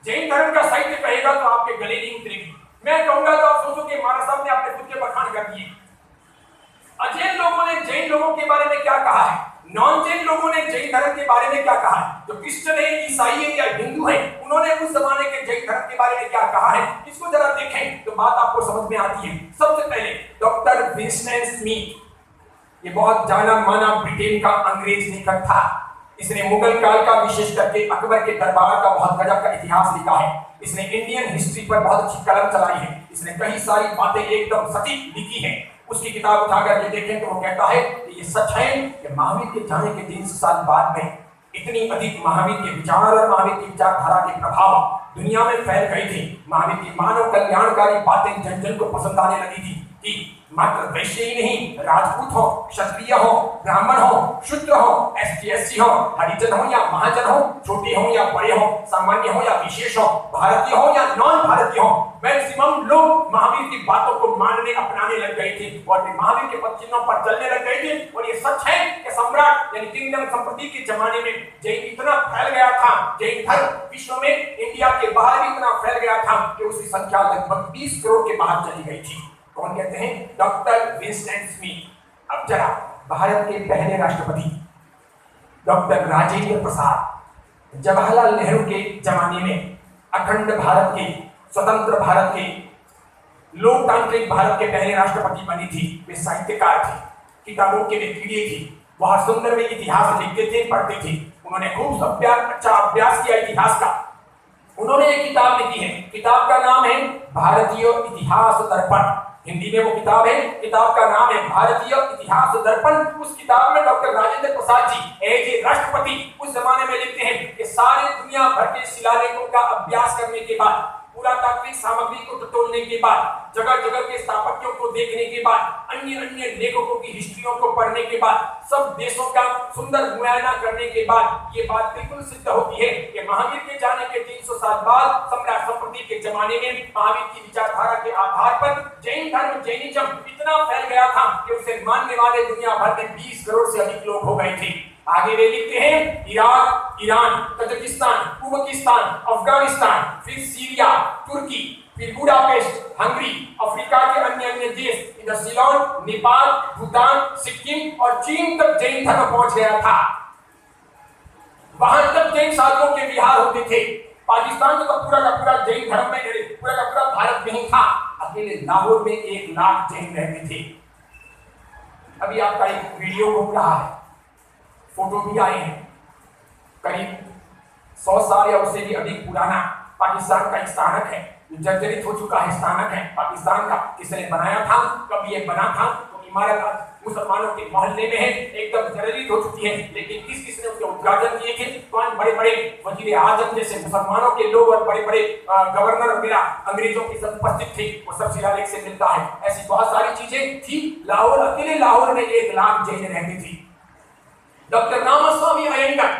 जैन धर्म का साहित्य कहेगा तो आपके गले नहीं उतरेगी। मैं कहूंगा तो आप सोचो कि महाराज साहब ने अपने खुद के बखान कर दिए। अजैन लोगों ने जैन लोगों के बारे में क्या कहा है, नॉन जैन लोगों ने जैन धर्म के बारे में क्या कहा है, जो क्रिश्चियन है, ईसाई है या हिंदू है, उन्होंने उस जमाने के जैन धर्म के बारे में क्या कहा है, इसको जरा देखें तो बात आपको समझ में आती है। सबसे पहले डॉक्टर विंस्टन स्मिथ, ये बहुत जाना माना ब्रिटेन का अंग्रेज लेखक था। इसने मुगल काल का, विशेष करके अकबर के दरबार का बहुत गजब का इतिहास लिखा है। इसने इंडियन हिस्ट्री पर बहुत अच्छी कलम चलाई है। इसने कई सारी बातें एकदम सटीक लिखी हैं। उसकी किताब उठाकर के देखें तो वो कहता है कि ये सच है कि महावीर के जाने के 300 साल बाद में इतनी अधिक महावीर के विचार और महावीर की विचारधारा के प्रभाव दुनिया में फैल गए थे। महावीर की मानव कल्याणकारी बातें जन जन को पसंद आने लगी थी कि मात्र वैश्य ही नहीं, राजपूत हो, क्षत्रिय हो, ब्राह्मण हो, शूद्र हो, ST/SC हो, हरिजन हो या महाजन हो, छोटे हो या बड़े हो, सामान्य हो या विशेष हो, भारतीय हो या नॉन भारतीय हो, मैक्सिमम लोग महावीर की बातों को मानने अपनाने लग गए थे और वे महावीर के पद चिन्हों पर चलने लग गए थे। और ये सच है कि सम्राट यानी किंगडम संपत्ति के जमाने में जैन इतना फैल गया था, जैन धर्म विश्व में, इंडिया के बाहर भी इतना फैल गया था कि उसकी संख्या लगभग 20 करोड़ के बाहर चली गई थी। कौन कहते हैं? Doctor Winston Smith. अब जरा भारत के पहले राष्ट्रपति डॉक्टर राजेंद्र प्रसाद, जवाहरलाल नेहरू के जमाने में अखंड भारत के, स्वतंत्र भारत के, लोकतांत्रिक भारत के पहले राष्ट्रपति बनी थी। वे साहित्यकार थे, किताबों के वे कीड़े थे, बहुत सुंदर वे इतिहास लिखते थे, पढ़ते थे। उन्होंने खूब अच्छा अभ्यास किया इतिहास का। उन्होंने एक किताब लिखी है, किताब का नाम है भारतीय इतिहास दर्पण। हिंदी में वो किताब है, किताब का नाम है भारतीय इतिहास दर्पण। उस किताब में doctor Rajendra Prasad ji as a राष्ट्रपति उस जमाने में लिखते हैं कि सारे दुनिया भर के शिलालेखों का अभ्यास करने के बाद, पुरातात्विक सामग्री को टटोलने के बाद, जगह जगह के स्थापत्यों को देखने के बाद, अन्य अन्य लेखकों की हिस्ट्रियों को पढ़ने के बाद, सब देशों का सुंदर मुआयना करने के बाद ये बात बिल्कुल सिद्ध होती है कि महावीर के जाने के 300 साल बाद सम्राट संप्रति के जमाने में महावीर की विचारधारा के आधार पर जैन धर्म, जैनिज्म इतना फैल गया था कि उसे मानने वाले दुनिया भर में 20 करोड़ से अधिक लोग हो गए थे। आगे वे लिखते हैं Iraq, Iran, Tajikistan, Uzbekistan, Afghanistan, फिर सीरिया, तुर्की, फिर बुडापेस्ट, हंगरी, अफ्रीका के अन्य अन्य देश, इधर सिलोन, नेपाल, भूटान, सिक्किम और चीन तक जैन धर्म पहुंच गया था। वहां तक जैन साधुओं के विहार होते थे। पाकिस्तान तो पूरा का पूरा जैन धर्म में, पूरा का पूरा भारत में ही था। अकेले लाहौर में 1 लाख जैन रहते थे। अभी आपका एक वीडियो घूम रहा है, फोटो भी आए हैं, करीब 100 साल या उससे भी अधिक पुराना पाकिस्तान का एक स्थानक है, जर्जरित हो चुका है स्थानक है पाकिस्तान का। किसने बनाया था, कब ये बना था? तो इमारत आज मुसलमानों के मोहल्ले में है, एकदम जर्जरित हो चुकी है, लेकिन किसने उसके उद्घाटन किए थे? कौन? बड़े बड़े वजीर आजम जैसे मुसलमानों के लोग और बड़े बड़े गवर्नर वगैरह अंग्रेजों के सब उपस्थित थे। वो सब शिलालेख से मिलता है। ऐसी बहुत सारी चीजें थी। लाहौर, अकेले लाहौर में 1 लाख जैन रहती थी। डॉक्टर रामास्वामी अयंगर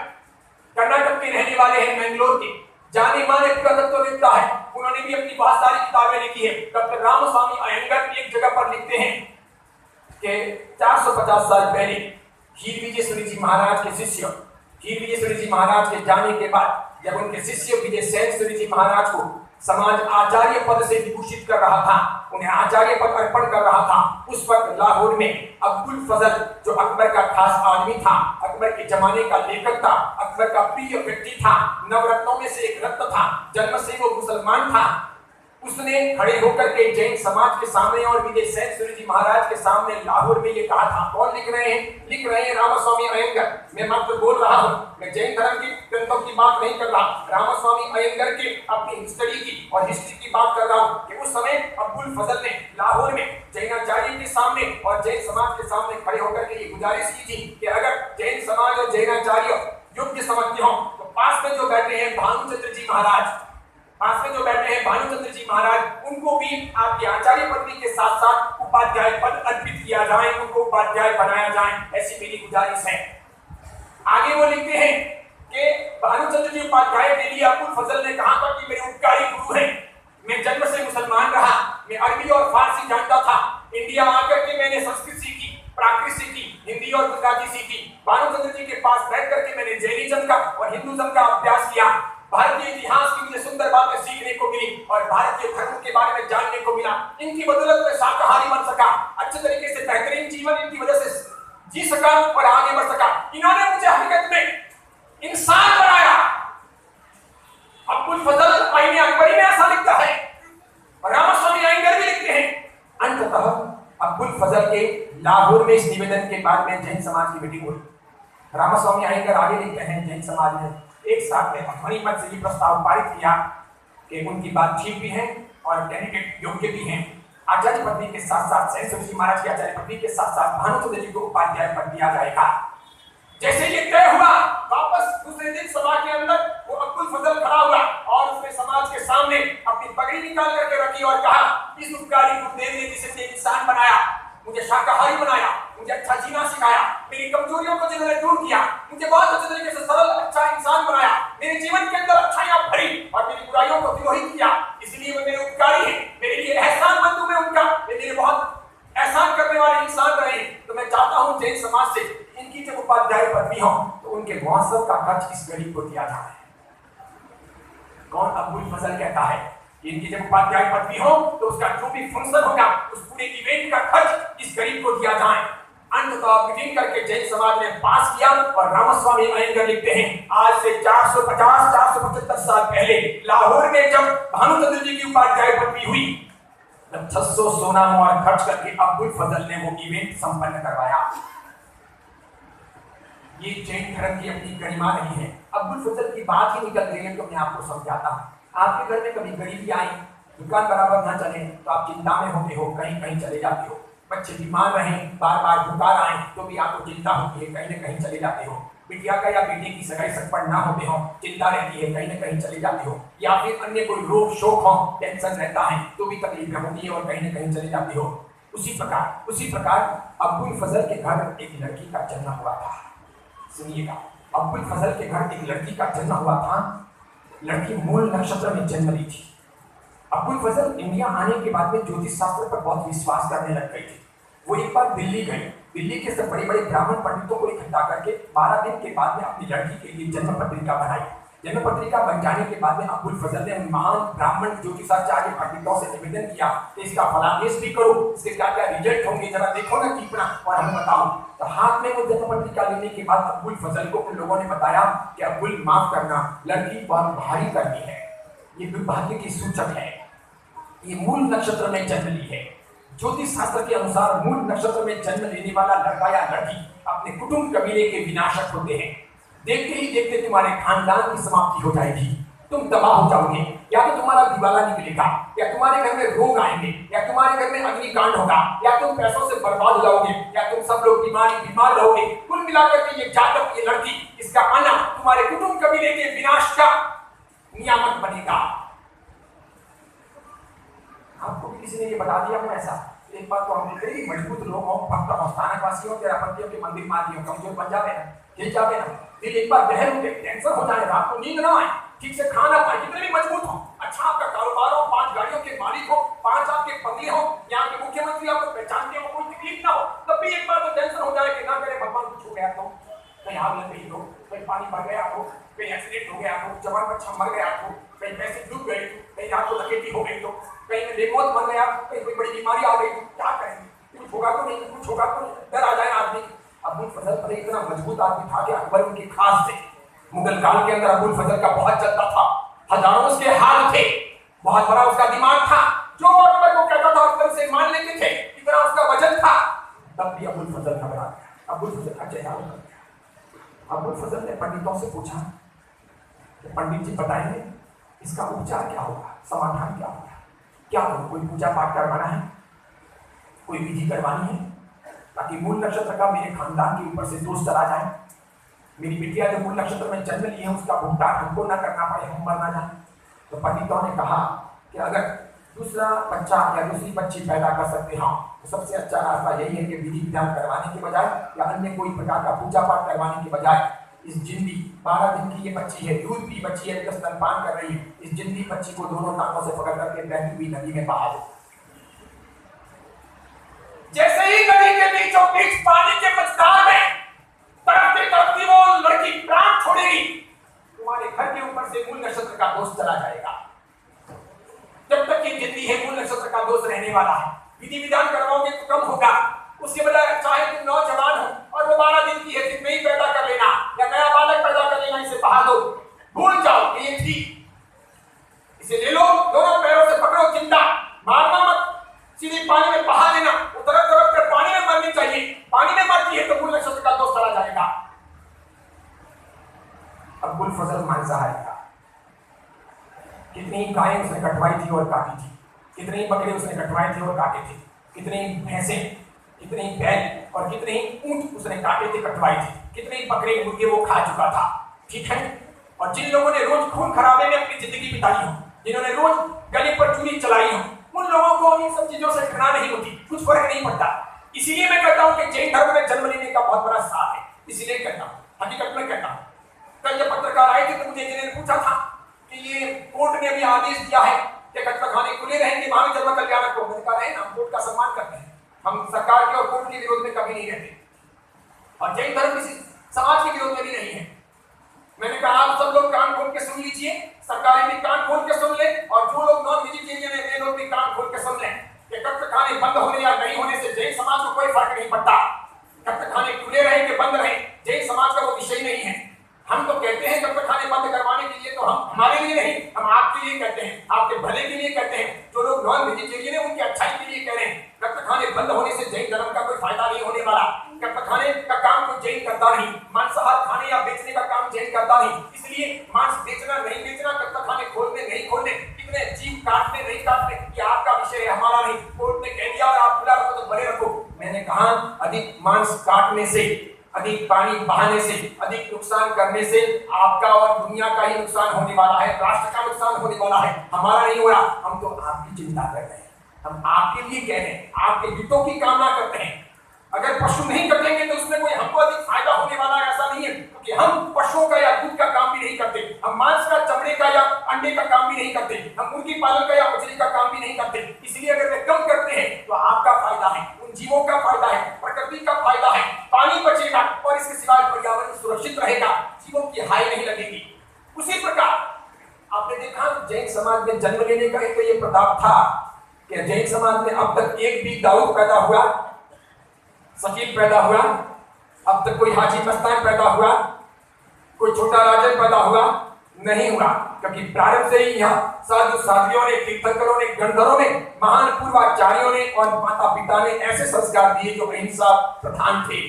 कर्नाटक के रहने वाले हैं, मैंगलोर के, जाने माने पुरातत्ववेत्ता है। उन्होंने भी अपनी बहुत सारी किताबें लिखी है। डॉक्टर रामास्वामी अयंगर एक जगह पर लिखते हैं कि 450 साल पहले हीर विजयेश्वरी जी महाराज के शिष्य, हीर विजयेश्वरी जी महाराज के जाने के बाद जब उनके शिष्य विजय सेनश्वरी जी महाराज को समाज आचार्य पद से विभूषित कर रहा था, उन्हें आचार्य पद अर्पण कर रहा था, उस वक्त लाहौर में अब्दुल फजल जो अकबर का खास आदमी था, अकबर के जमाने का लेखक था, अकबर का प्रिय व्यक्ति था, नवरत्नों में से एक रत्न था, जन्म से वो मुसलमान था, उसने खड़े होकर के जैन समाज के सामने और विजय सेनश्वरी जी महाराज के सामने लाहौर में ये कहा था। कौन लिख रहे हैं? लिख रहे हैं रामास्वामी अयंगर। मैं मात्र बोल रहा हूं, मैं जैन धर्म की ग्रंथों की बात नहीं कर रहा। रामास्वामी अयंगर के अपनी स्टडी की और हिस्ट्री की बात कर रहा हूं कि उस समय अब्दुल फजल ने लाहौर में जैनाचार्य के सामने और जैन समाज के सामने खड़े होकर के ये गुजारिश की थी कि अगर जैन समाज और जैनाचार्य योग्य समझते हो तो पास में जो बैठे हैं भानुचंद्र जी महाराज, पास में जो बैठे हैं भानुचंद्र जी महाराज, उनको भी आपके आचार्य पदवी के साथ साथ उपाध्याय पद अर्पित किया जाए, उनको उपाध्याय बनाया जाए, ऐसी मेरी गुजारिश है। आगे वो लिखते हैं कि भानुचंद्र जी उपाध्याय के लिए अब्दुल फजल ने कहा था कि मेरे उपकारी गुरु हैं, मैं जन्म से मुसलमान रहा, मैं अरबी और फारसी जानता था, इंडिया आकर के मैंने संस्कृत सीखी, प्राकृत सीखी, हिंदी और गुजराती सीखी। भानुचंद्र जी के पास बैठ करके मैंने जैनिज्म का और हिंदुज्म का अभ्यास किया। भारतीय इतिहास की मुझे सुंदर बातें सीखने को मिली और भारतीय धर्म के बारे में जानने को मिला। इनकी बदौलत में शाकाहारी बन सका, अच्छे तरीके से बेहतरीन जीवन इनकी वजह से जी सका और आगे बढ़ सका। इन्होंने मुझे हकीकत में इंसान बनाया। अब्दुल फजल आईने अकबरी में ऐसा लिखता है और रामास्वामी अयंगर भी लिखते हैं। अंततः अब्दुल फजल के लाहौर में इस निवेदन के बाद में जैन समाज की मीटिंग हुई। रामास्वामी अयंगर आगे लिखते हैं, जैन समाज ने एक साथ में ध्वनिमत से ये प्रस्ताव पारित किया कि उनकी बात ठीक भी है और कैंडिडेट योग्य भी हैं। आचार्य पदवी के साथ साथ सेनश्वरी जी महाराज की आचार्य पदवी के साथ साथ भानुचंद्र जी को उपाध्याय पद दिया जाएगा। जैसे ये तय हुआ, वापस दूसरे दिन सभा के अंदर वो अब्दुल फजल खड़ा हुआ और उसने समाज के सामने अपनी पगड़ी निकाल करके रखी और कहा, इस उपकारी गुरुदेव ने जिसे मुझे इंसान बनाया, मुझे शाकाहारी बनाया, मुझे अच्छा जीना सिखाया, मेरी कमजोरियों को जिन्होंने दूर किया, मुझे बहुत अच्छे तरीके से सरल अच्छा इंसान बनाया, मेरे जीवन के अंदर अच्छाइयां भरी और मेरी बुराइयों को तिरोहित किया, इसलिए वे मेरे उपकारी हैं, मेरे लिए एहसानमंद हूं मैं उनका, वे मेरे बहुत एहसान करने वाले इंसान रहे। तो मैं चाहता हूं जैन समाज से इनकी जब उपाध्याय पदवी हो तो उनके महोत्सव का खर्च इस गरीब को दिया जाए। कौन? अब्दुल फजल कहता है इनकी जब उपाध्याय पदवी हो तो उसका जो भी फंक्शन होगा उस पूरे इवेंट का खर्च इस गरीब को दिया जाए। अंततः मीटिंग करके जैन समाज ने पास किया और रामास्वामी अयंगर लिखते हैं, आज से 450-475 साल पहले लाहौर में जब भानुचंद्र जी की उपाध्याय पदवी हुई, 600 सोना मोहर खर्च करके अब्दुल फजल ने वो इवेंट संपन्न करवाया। ये जैन धर्म की अपनी गरिमा नहीं है। अब्दुल फजल की बात ही निकल रही है तो मैं आपको समझाता हूँ। आपके घर में कभी गरीबी आई, दुकान बराबर ना चले तो आप चिंता में होते हो, कहीं कहीं चले जाते हो, बच्चे बीमार रहें, बार बार बुखार आए तो भी आपको चिंता होती है, कहीं ना कहीं चले जाते हो, बिटिया का या बेटे की सगाई सगपड़ ना होते हो, चिंता रहती है, कहीं ना कहीं चले जाते हो, या फिर अन्य कोई रोग शोक हो, टेंशन रहता है तो भी तकलीफें होती है और कहीं ना कहीं चले जाते हो। उसी प्रकार अब्दुल फजल के घर एक लड़की का जन्म हुआ था। सुनिएगा, अब्दुल फजल के घर एक लड़की का जन्म हुआ था। लड़की मूल नक्षत्र में जन्म ली थी। अब्दुल फजल इंडिया आने के बाद में ज्योतिष शास्त्र पर बहुत विश्वास करने लग गई थी। वो एक बार दिल्ली गई, दिल्ली के सब बड़े बड़े ब्राह्मण पंडितों को इकट्ठा करके 12 दिन के बाद में अपनी लड़की के लिए जन्म पत्रिका बनाई। जन्म पत्रिका बन जाने के बाद में अब्दुल फजल ने महान ब्राह्मण ज्योतिषाचार्य पंडितों से निवेदन किया कि इसका फलादेश भी करो, इसके क्या क्या रिजल्ट होंगे जरा देखो ना कीपना और हमें बताओ। तो हाथ में वो जन्म पत्रिका लेने के बाद अब्दुल फजल को उन लोगों ने बताया कि अब्दुल माफ करना, लड़की बहुत भारी करनी है, ये दुर्भाग्य की सूचक है। ये मूल नक्षत्र में जन्म ली है। ज्योतिष शास्त्र के अनुसार मूल नक्षत्र में जन्म लेने वाला लड़का या लड़की अपने कुटुंब कबीले के विनाशक होते हैं। देखते ही देखते तुम्हारे खानदान की समाप्ति हो जाएगी, तुम तबाह हो जाओगे, या तो तुम्हारा दिवाला निकलेगा, या तुम्हारे घर में रोग आएंगे, या तुम्हारे घर में अग्निकांड होगा, या तुम पैसों से बर्बाद हो जाओगे, या तुम सब लोग बीमार रहोगे। कुल मिलाकर के ये जातक, ये लड़की, इसका आना तुम्हारे कुटुंब कबीले के विनाश का नियामक बनेगा। आपको भी किसी ने ये बता दिया हो ऐसा? एक बात तो हम कई मजबूत लोग हो, भक्त हो, स्थानक वासी हो, तेरापंथियों के मंदिर माती हो, कमजोर बन जावे ना, हिल जावे ना, फिर एक बार गहर उठे, कैंसर हो जाए, रात को नींद ना आए, ठीक से खा ना पाए, कितने भी मजबूत हो, अच्छा आपका कारोबार हो, 5 गाड़ियों के मालिक हो, 5 आपके बंगले हो, यहाँ के मुख्यमंत्री आपको पहचानते हो, कोई तकलीफ ना हो, तब भी एक बार तो टेंशन हो जाए कि ना करे भगवान कुछ हो गया तो, कहीं आग लग गई हो, कहीं पानी भर गया हो, कहीं एक्सीडेंट हो गया हो, जवान बच्चा मर गया हो, कहीं पैसे डूब गए, कहीं रात को डकैती हो गई तो, कहीं बेमौत मर गया, कहीं कोई बड़ी बीमारी आ गई तो क्या करेंगे? कुछ होगा तो नहीं, कुछ होगा तो नहीं, डर आ जाए आदमी। अबुल फजल पर इतना मजबूत आदमी था कि अकबर उनके खास थे। मुगल काल के अंदर अबुल फजल का बहुत चलता था, हजारों उसके हाल थे, बहुत बड़ा उसका दिमाग था, जो अकबर को कहता था अकबर से मान लेते थे, इतना उसका वजन था। तब भी अबुल फजल घबरा गया, अबुल फजल का चेहरा उतर गया। अबुल फजल ने पंडितों से पूछा, पंडित जी बताएंगे इसका उपचार क्या होगा, समाधान क्या होगा, क्या हो, कोई पूजा पाठ करवाना है, कोई विधि करवानी है, ताकि मूल नक्षत्र का मेरे खानदान के ऊपर से दोष चला जाए, मेरी बिटिया जो मूल नक्षत्र में जन्म ली है उसका भुगतान हमको ना करना पड़े, हम मरना जाए। तो पंडितों ने कहा कि अगर दूसरा बच्चा या दूसरी बच्ची पैदा कर सकते हो तो सबसे अच्छा रास्ता यही है कि विधि विधान करवाने के बजाय या अन्य कोई प्रकार का पूजा पाठ करवाने के बजाय इस जिंदी 12 दिन की ये बच्ची है, दूध पी बच्ची है, स्तनपान कर रही है, इस जिंदी बच्ची को दोनों टांगों से पकड़ करके बहती हुई नदी में बहा दो। जैसे ही नदी के बीचों बीच पानी के मझधार में तड़पती तड़पती वो लड़की प्राण छोड़ेगी, तुम्हारे घर के ऊपर से मूल नक्षत्र का दोष चला जाएगा। जब तक ये जिंदी है मूल नक्षत्र का दोष रहने वाला है, विधि विधान करवाओगे तो कम होगा, उसके बजाय चाहे तुम नौजवान हो और वो 12 दिन की है, दिन में ही पैदा कर लेना या नया बालक पैदा कर लेना, इसे बहा दो, भूल जाओ कि ये थी, इसे ले लो, दोनों पैरों से पकड़ो, जिंदा मारना मत, सीधे पानी में बहा देना, तरफ तरफ कर पानी में मरनी चाहिए, पानी में मरती है तो मूल नक्षत्र का दोष चला जाएगा। अबुल फजल मांसाहारी था, कितनी गायें उसने कटवाई थी और काटी थी, कितने बकरे उसने कटवाए थे और काटे थे, कितने भैंसे, कितने बैल और कितने ऊंट उसने काटे थे, कटवाए थे, कितने बकरे मुर्गे वो खा चुका था, ठीक है। और जिन लोगों ने रोज खून खराबे में अपनी जिंदगी बिताई हो, जिन्होंने रोज गले पर चूड़ी चलाई हो, उन लोगों को इन सब चीजों से घृणा नहीं होती, कुछ फर्क नहीं पड़ता। इसीलिए मैं कहता हूं कि जैन धर्म में जन्म लेने का बहुत बड़ा साथ है, इसीलिए कहता हूं, हकीकत में कहता हूं। कल जब पत्रकार आए थे तो मुझे जिन्होंने पूछा था कि ये कोर्ट ने अभी आदेश दिया है कि कटखाने खुले रहेंगे, महावीर धर्म कल्याणक को, मैंने कहा रहे ना, कोर्ट का सम्मान करते हैं, हम सरकार के और कोर्ट के विरोध में कभी नहीं रहते, और जैन धर्म किसी समाज के विरोध में भी नहीं है। मैंने कहा आप सब लोग कान खोल के सुन लीजिए, सरकारें भी कान खोल के सुन ले, और जो लोग नॉन वेजिटेरियन है वे लोग भी कान खोल के सुन लें कि कटखाने बंद होने या नहीं होने से जैन समाज को कोई फर्क नहीं पड़ता। कटखाने खुले रहे कि बंद रहे, जैन समाज का वो विषय नहीं है। हम तो कहते हैं कटखाने बंद करवाने के लिए, तो हम हमारे लिए नहीं, हम आपके लिए कहते हैं, आपके भले के लिए कहते हैं। जो लोग नॉन वेजिटेरियन है उनकी अच्छाई के लिए कह रहे हैं। कटखाने बंद होने से जैन धर्म का कोई फायदा नहीं होने वाला। कटखाने का काम कोई जैन करता नहीं, मांसाहार खाने या बेचने का काम जैन करता नहीं, इसलिए मांस बेचना नहीं बेचना, कटखाने खोलने नहीं खोलने, कितने जीव काटने नहीं काटने, ये आपका विषय है, हमारा नहीं। कोर्ट ने कह दिया और आप खुला रखो तो भरे रखो। मैंने कहा अधिक मांस काटने से, अधिक पानी बहाने से, अधिक नुकसान करने से आपका और दुनिया का ही नुकसान होने वाला है, राष्ट्र का नुकसान होने वाला है, हमारा नहीं हो रहा। हम तो आपकी चिंता कर रहे हैं, हम आपके लिए कह रहे हैं, आपके हितों की कामना करते हैं। अगर पशु नहीं कटेंगे तो उसमें कोई हमको अधिक फायदा होने वाला है, ऐसा नहीं है, क्योंकि हम पशुओं का या दूध का काम भी नहीं करते, हम मांस का, चमड़े का या अंडे का काम भी नहीं करते, हम मुर्गी पालन का या मछली का काम भी नहीं करते। इसलिए अगर वे कम करते हैं तो आपका फायदा है, उन जीवों का फायदा है, प्रकृति का फायदा है, पानी बचेगा और इसके सिवाय पर्यावरण सुरक्षित रहेगा, जीवों की हानि नहीं लगेगी। उसी प्रकार आपने देखा जैन समाज में जन्म लेने का एक तो ये प्रताप था कि जैन समाज में अब तक एक भी दाऊद पैदा हुआ, शकील पैदा हुआ, अब तक कोई हाजी मस्तान पैदा हुआ, कोई छोटा राजन पैदा हुआ, नहीं हुआ, क्योंकि प्रारंभ से ही यह साधु साध्वियों ने, तीर्थंकरों ने, गणधरों ने, महान पूर्वाचार्यों ने और माता पिता ने ऐसे संस्कार दिए जो अहिंसा प्रधान थे,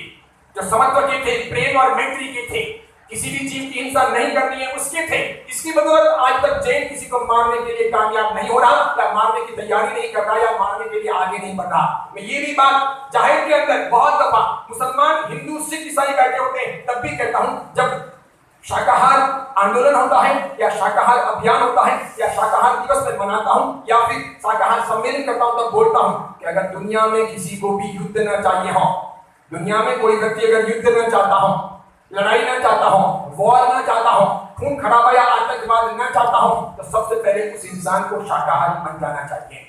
जो समत्व के थे, प्रेम और मैत्री के थे, किसी भी जीव की हिंसा नहीं करनी है उसके थे। इसकी बदौलत आज तक जैन किसी को मारने के लिए कामयाब नहीं हो रहा, या मारने की तैयारी नहीं कर रहा, या मारने के लिए आगे नहीं बढ़ रहा। मैं ये भी बात जाहिर के अंदर बहुत दफा मुसलमान, हिंदू, सिख, ईसाई बैठे होते हैं तब भी कहता हूं, जब शाकाहार आंदोलन होता है या शाकाहार अभियान होता है या शाकाहार दिवस में मनाता हूं या फिर शाकाहार सम्मेलन करता हूं, तब बोलता हूं कि अगर दुनिया में किसी को भी युद्ध न चाहिए हो, दुनिया में कोई व्यक्ति अगर युद्ध न चाहता हो, लड़ाई न चाहता हो, वॉर न चाहता हो, खून खराबा या आतंकवाद न चाहता हो, तो सबसे पहले उस इंसान को शाकाहारी बन जाना चाहिए।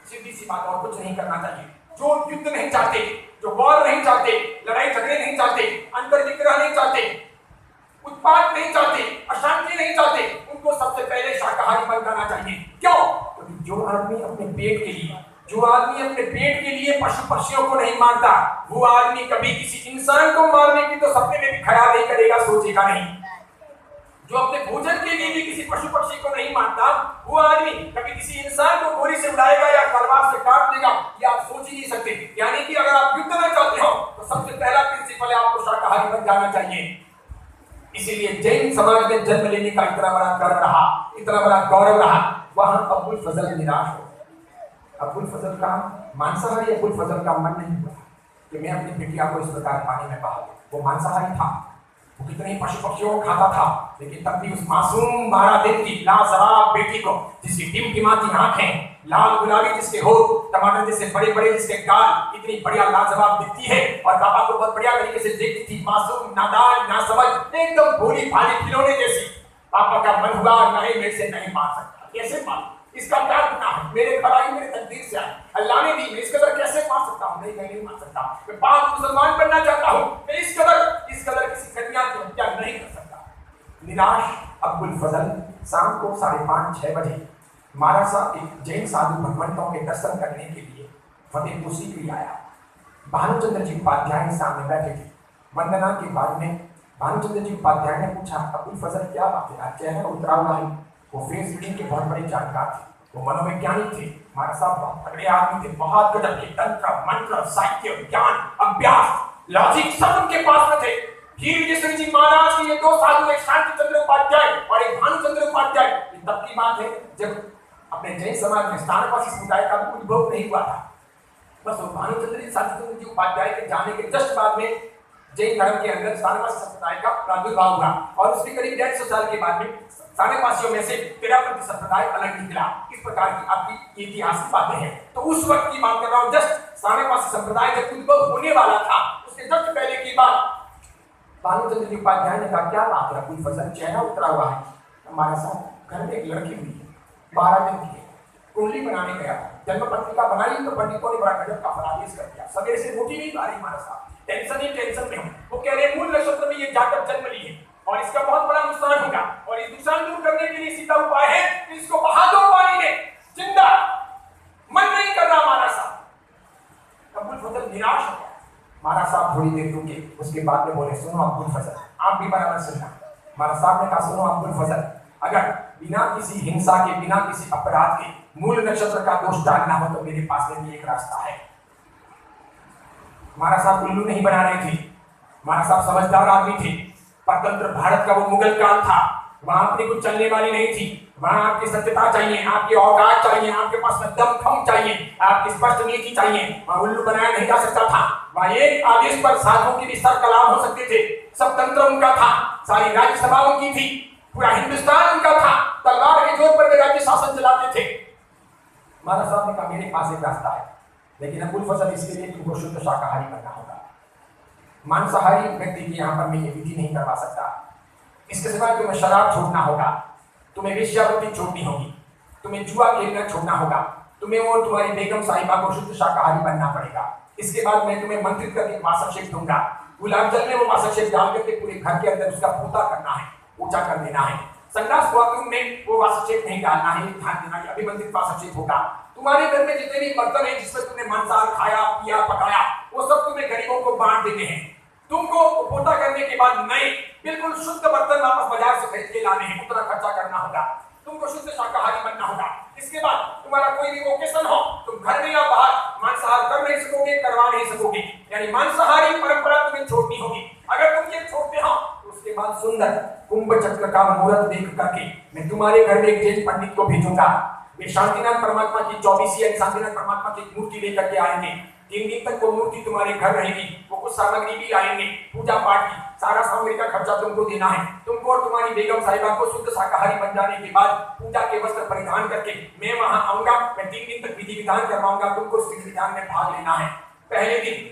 सीधी सी बात, और कुछ नहीं करना चाहिए। जो युद्ध नहीं चाहते, जो वॉर नहीं चाहते, लड़ाई झगड़े नहीं चाहते, अंतर्विग्रह नहीं चाहते, उत्पात नहीं चाहते, अशांति नहीं चाहते, उनको सबसे पहले शाकाहारी बन जाना चाहिए। क्यों? क्योंकि जो आदमी अपने पेट के लिए, जो आदमी अपने पेट के लिए पशु पक्षियों को नहीं मारता, वो आदमी कभी किसी इंसान को मारने की तो सपने में भी ख्याल नहीं करेगा, सोचेगा नहीं। जो अपने भोजन के लिए भी किसी पशु पक्षी को नहीं मारता, वो आदमी कभी किसी इंसान को गोली से उड़ाएगा या तलवार से काट देगा, ये आप सोच ही नहीं सकते। यानी कि अगर आप युद्ध में चाहते हो तो सबसे पहला प्रिंसिपल है आपको शाकाहारी बन जाना चाहिए। इसीलिए जैन समाज में जन्म लेने का इतना बड़ा गर्व रहा, इतना बड़ा गौरव रहा। वहां अबुल फजल निराश हो। अबुल फजल का मांसाहारी अबुल फजल का मन नहीं हुआ कि मैं अपनी बिटिया को इस प्रकार पानी में बहा दूं। वो मांसाहारी था, वो कितने पशु पक्षियों को खाता था, लेकिन तब भी उस मासूम 12 दिन की लाजवाब बेटी को, जिसकी टिमटिमाती आंखें, लाल गुलाबी जिसके होठ, टमाटर जैसे बड़े बड़े जिसके गाल, इतनी बढ़िया लाजवाब दिखती है, और पापा को बहुत बढ़िया तरीके से देखती थी, मासूम, नादान, नासमझ, एकदम भोली भाली खिलौने जैसी। पापा का मन हुआ नहीं, मेरे से नहीं मार सकता, कैसे मार, इसका क्या गुनाह है, मेरे घर आई, मेरे तकदीर से आई, अल्लाह ने दी, मैं इस कदर कैसे मार सकता हूँ? नहीं, मैं नहीं मार सकता, मैं पाक मुसलमान बनना चाहता हूँ, मैं इस कदर किसी कन्या की हत्या नहीं कर सकता। निराश अब्दुल फजल शाम को 5:30-6 बजे मारासा एक जैन साधु भगवंतों के दर्शन करने के लिए फतेहपुर सीकरी आया। भानुचंद्र जी उपाध्याय सामने बैठे थे। वंदना के बाद में भानुचंद्र जी उपाध्याय ने पूछा, अब्दुल फजल क्या बात है, आज चेहरा उतरा हुआ है? वो फेस रीडिंग के बहुत बड़े जानकार थे, वो मनोवैज्ञानिक थे, हमारे साथ बहुत तगड़े आदमी थे, बहुत गजब के तंत्र, मंत्र, साहित्य, ज्ञान, अभ्यास, लॉजिक सब उनके पास में थे। हीर विजय जी महाराज के ये 2 साधु, एक शांति चंद्र उपाध्याय और एक भानुचंद्र उपाध्याय, ये तब की बात है जब अपने जैन समाज में स्थानपासी समुदाय का उद्भव नहीं हुआ था। बस वो भानुचंद्र जी, शांति जी उपाध्याय के जाने के जस्ट बाद में जैन धर्म के अंदर स्थानपासी समुदाय का प्रादुर्भाव हुआ, और उसके करीब 150 साल के बाद में स्थानपासियों में से 13% संप्रदाय अलग निकला। इस प्रकार की आपकी ऐतिहासिक बातें हैं। तो उस वक्त की बात कर रहा हूँ, जस्ट स्थानपासी संप्रदाय जब उद्भव होने वाला था, उसके जस्ट पहले की बात। भानुचंद्र जी उपाध्याय ने कहा, क्या बात है, अब्दुल फजल चेहरा उतरा हुआ है, हमारे साथ घर में एक लड़की हुई है, 12 दिन की है, कुंडली बनाने गया, जन्म पत्रिका बनाई तो पंडितों ने बड़ा गजब का फरादेश कर दिया, सवेरे से रोटी नहीं खा रही हमारे साथ, टेंशन ही टेंशन में हूं। वो कह रहे मूल नक्षत्र में ये जातक जन्म ली है और इसका बहुत बड़ा नुकसान होगा, और इस नुकसान दूर करने के लिए सीधा उपाय है कि इसको बहा दो पानी में, जिंदा, मन नहीं कर रहा हमारा साथ। अब्दुल फजल निराश हो गया। महाराज साहब थोड़ी देर रुके, उसके बाद में बोले, सुनो अब्दुल फजल, आप भी बराबर सुनना। महाराज साहब ने कहा, सुनो अब्दुल फजल, अगर बिना किसी हिंसा के, बिना किसी अपराध के मूल नक्षत्र का दोष डालना हो तो मेरे पास में भी एक रास्ता है। महाराज साहब उल्लू नहीं बना रहे थे, महाराज साहब समझदार आदमी थे। परतंत्र भारत का वो मुगल काल था, वहां अपनी कुछ चलने वाली नहीं थी, वहां आपकी सत्यता चाहिए, आपकी औकात चाहिए, आपके पास में दमखम चाहिए, आपकी स्पष्ट नीति चाहिए। वहां उल्लू बनाया नहीं जा सकता था, वहां एक आदेश पर साधुओं की भी सर कलाम हो सकते थे, सब तंत्र उनका था, सारी राज्यसभा उनकी थी, पूरा हिंदुस्तान उनका था, तलवार के जोर पर वे राज्य शासन चलाते थे। महाराज साहब ने कहा, मेरे पास एक रास्ता है, लेकिन अब्दुल फजल इसके लिए तुमको शुद्ध शाकाहारी बनना होगा। मांसाहारी व्यक्ति की यहाँ पर मैं ये विधि नहीं करवा सकता, इसके सिवाय तुम्हें शराब छोड़ना होगा, तुम्हें वेश्यावृत्ति छोड़नी होगी, तुम्हें जुआ खेलना छोड़ना होगा, तुम्हें और तुम्हारी बेगम साहिबा को शुद्ध शाकाहारी बनना पड़ेगा। इसके बाद मैं तुम्हें मंत्रित करके मासक दूंगा, गुलाब जल में वो मासक डाल करके पूरे घर के अंदर उसका पूता करना है, ऊंचा कर देना है। संन्यास बाथरूम में वो वासक्षेप नहीं डालना है, ध्यान देना, अभिमंत्रित वासक्षेप होगा। तुम्हारे घर में जितने भी बर्तन है जिसमें तुमने मांसाहार खाया, पिया, पकाया, वो सब तुम्हें गरीबों को बांट देते हैं। तुमको पोता करने के बाद नए बिल्कुल शुद्ध बर्तन वापस बाजार से खरीद के लाने हैं, उतना खर्चा करना होगा। तुमको शुद्ध शाकाहारी बनना होगा। इसके बाद तुम्हारा कोई भी ओकेशन हो, तुम घर में या बाहर मांसाहार कर नहीं सकोगे, करवा नहीं सकोगे, यानी मांसाहारी परंपरा तुम्हें छोड़नी होगी। अगर तुम ये छोड़ते हो तो उसके बाद सुंदर कुंभ चक्र का मुहूर्त देख करके मैं तुम्हारे घर में एक जैन पंडित को भेजूंगा। वे शांतिनाथ परमात्मा की 24 शांतिनाथ परमात्मा की मूर्ति लेकर के आएंगे। 3 दिन तक वो मूर्ति तुम्हारे घर रहेगी। वो कुछ सामग्री भी लाएंगे, पूजा पाठ की सारा सामग्री का खर्चा तुमको देना है। तुमको और तुम्हारी बेगम साहिबा को शुद्ध शाकाहारी बन जाने के बाद पूजा के वस्त्र परिधान करके मैं वहां आऊंगा। मैं 3 दिन तक विधि विधान करवाऊंगा। तुमको उस विधि विधान में भाग लेना है। पहले दिन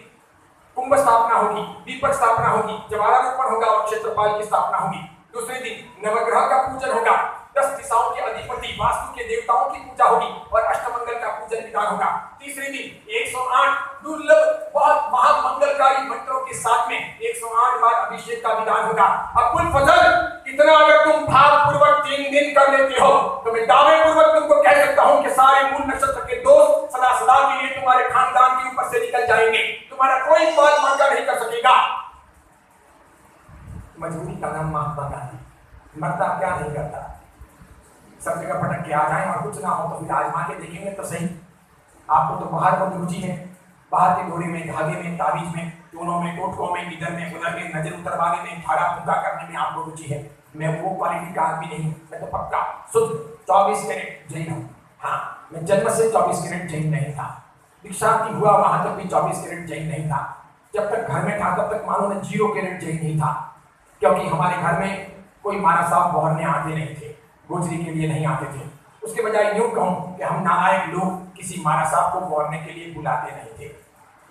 कुंभ स्थापना होगी, दीपक स्थापना होगी, ज्वालारोपण होगा और क्षेत्रपाल की स्थापना होगी। दूसरे दिन नवग्रह का पूजन होगा, 10 दिशाओं के अधिपति वास्तु के देवताओं की पूजा होगी और अष्टमंगल का पूजन विधान होगा। तीसरे दिन 108 दुर्लभ बहुत महामंगलकारी मंत्रों के साथ में 108 बार अभिषेक का विधान होगा। अब्बुल फजल इतना अगर तुम भाव पूर्वक 3 दिन कर लेते हो तो मैं दावे पूर्वक तुमको कह सकता हूं कि सारे मूल नक्षत्र के दोष सदा सदा के लिए तुम्हारे खानदान के ऊपर से निकल जाएंगे। तुम्हारा कोई बात मांगा नहीं कर सकेगा। मजबूरी का नाम महात्मा गांधी। मरता क्या नहीं करता, सब जगह भटक के आ जाए और कुछ ना हो तो फिर आजमा के देखेंगे तो सही। आपको तो बाहर बहुत रुचि है, बाहर के डोरे में, धागे में, ताबीज में, दोनों में, टोटकों में, इधर में, उधर में, नजर उतरवाने में, फाड़ा फूका करने में आपको रुचि है। मैं वो क्वालिटी का आदमी नहीं हूँ। मैं तो पक्का शुद्ध 24 कैरेट जैन हूँ। हाँ, मैं जन्म से 24 कैरेट जैन नहीं था। दीक्षांति हुआ वहां तक भी 24 कैरेट जैन नहीं था। जब तक घर में था तब तक मानो मैं 0 कैरेट जैन नहीं था, क्योंकि हमारे घर में कोई मारा साहब बहरने आते नहीं थे, गोचरी के लिए नहीं आते थे। उसके बजाय यूं कहूं कि हम नालायक लोग किसी मारा साहब को बहरने के लिए बुलाते नहीं थे।